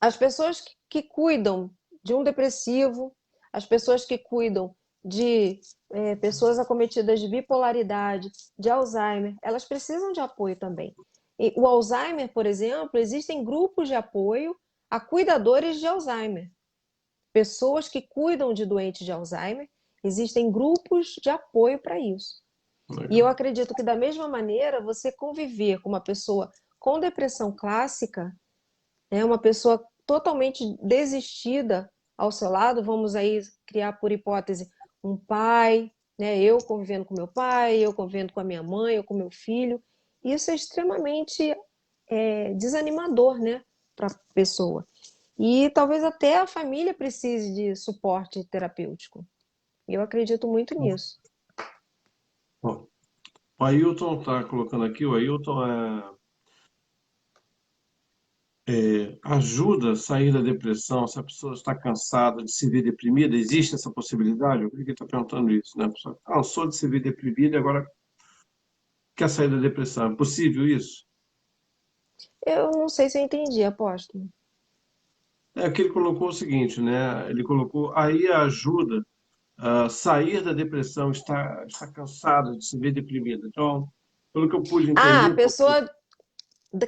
As pessoas que cuidam de um depressivo, as pessoas que cuidam de pessoas acometidas de bipolaridade, de Alzheimer, elas precisam de apoio também. E o Alzheimer, por exemplo, existem grupos de apoio a cuidadores de Alzheimer. Pessoas que cuidam de doentes de Alzheimer, existem grupos de apoio para isso. Legal. E eu acredito que, da mesma maneira, você conviver com uma pessoa com depressão clássica, né, uma pessoa totalmente desistida ao seu lado, vamos aí criar, por hipótese, um pai, né, eu convivendo com meu pai, eu convivendo com a minha mãe, ou com meu filho, isso é extremamente desanimador, né, para a pessoa. E talvez até a família precise de suporte terapêutico. Eu acredito muito nisso. Bom, o Ailton está colocando aqui, o Ailton ajuda a sair da depressão se a pessoa está cansada de se ver deprimida? Existe essa possibilidade? Eu creio que ele está perguntando isso, né? A pessoa cansou de se ver deprimida e agora quer sair da depressão. É possível isso? Eu não sei se eu entendi, apóstolo. É que ele colocou o seguinte, né? Ele colocou aí a ajuda a sair da depressão, está cansado de se ver deprimida. Então, pelo que eu pude Ah, a entender, pessoa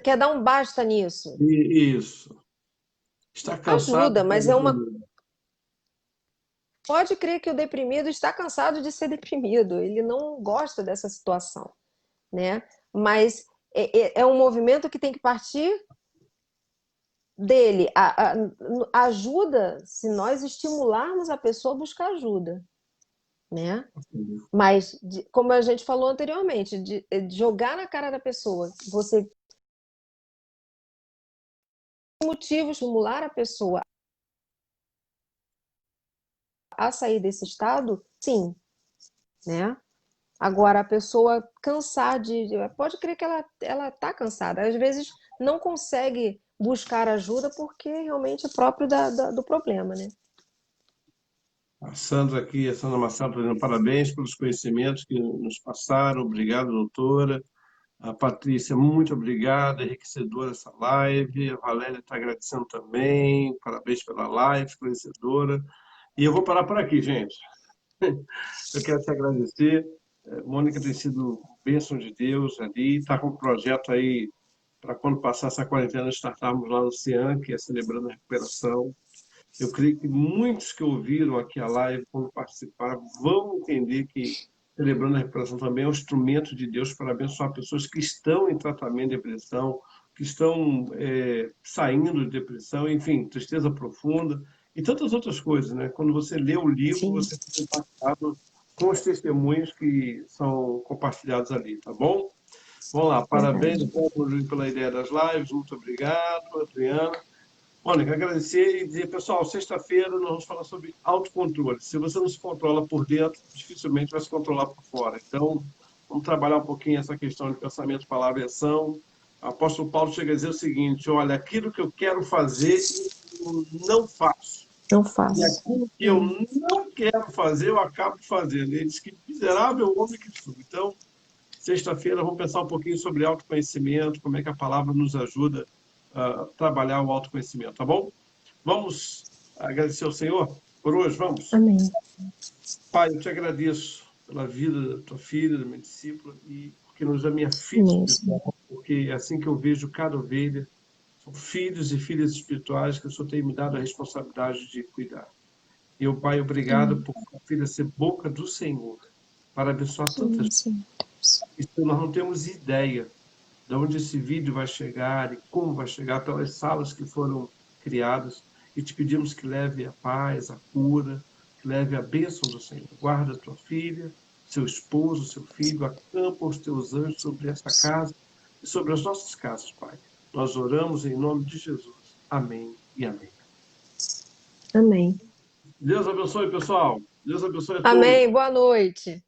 quer dar um basta nisso. isso. Está cansado Ajuda, de estar mas é uma. deprimido. Pode crer que o deprimido está cansado de ser deprimido. Ele não gosta dessa situação, né? Mas é um movimento que tem que partir dele. A ajuda, se nós estimularmos a pessoa a buscar ajuda, né? Mas, como a gente falou anteriormente, de jogar na cara da pessoa, você motivo estimular a pessoa a sair desse estado, sim, né? Agora, a pessoa cansar pode crer que ela está cansada. Às vezes não consegue buscar ajuda porque realmente é próprio do problema, né? A Sandra aqui, a Sandra Marcelo, está dizendo parabéns pelos conhecimentos que nos passaram. Obrigado, doutora. A Patrícia, muito obrigada, enriquecedora essa live. A Valéria está agradecendo também. Parabéns pela live, esclarecedora. E eu vou parar por aqui, gente. Eu quero te agradecer. Mônica tem sido bênção de Deus ali. Está com um projeto aí para quando passar essa quarentena, startarmos lá no CIAN, que é Celebrando a Recuperação. Eu creio que muitos que ouviram aqui a live, quando participaram, vão entender que Celebrando a Recuperação também é um instrumento de Deus para abençoar pessoas que estão em tratamento de depressão, que estão saindo de depressão, enfim, tristeza profunda e tantas outras coisas, né? Quando você lê o livro, Sim. você fica impactado com os testemunhos que são compartilhados ali, tá bom? Vamos lá, parabéns pela ideia das lives, muito obrigado, Adriana. Mônica, agradecer e dizer, pessoal, sexta-feira nós vamos falar sobre autocontrole. Se você não se controla por dentro, dificilmente vai se controlar por fora. Então, Vamos trabalhar um pouquinho essa questão de pensamento, palavra e ação. O apóstolo Paulo chega a dizer o seguinte: olha, aquilo que eu quero fazer, eu não faço. Não E faço. aquilo que eu não quero fazer, eu acabo fazendo. Ele diz que miserável homem que sou. Então, sexta-feira, vamos pensar um pouquinho sobre autoconhecimento, como é que a palavra nos ajuda a trabalhar o autoconhecimento, tá bom? Vamos agradecer ao Senhor por hoje, vamos? Amém. Pai, eu te agradeço pela vida da tua filha, da minha discípula, e porque nos dá minha filha Amém, Senhor. espiritual, porque é assim que eu vejo cada ovelha, são filhos e filhas espirituais que o Senhor tem me dado a responsabilidade de cuidar. E eu, Pai, obrigado Amém. por a filha ser boca do Senhor, para abençoar tantas Amém, Senhor. vidas. Nós não temos ideia de onde esse vídeo vai chegar e como vai chegar pelas salas que foram criadas. E te pedimos que leve a paz, a cura, que leve a bênção do Senhor. Guarda a tua filha, seu esposo, seu filho, acampa os teus anjos sobre esta casa e sobre as nossas casas, Pai. Nós oramos em nome de Jesus. Amém e amém. Amém. Deus abençoe, pessoal. Deus abençoe a todos. Amém. Boa noite.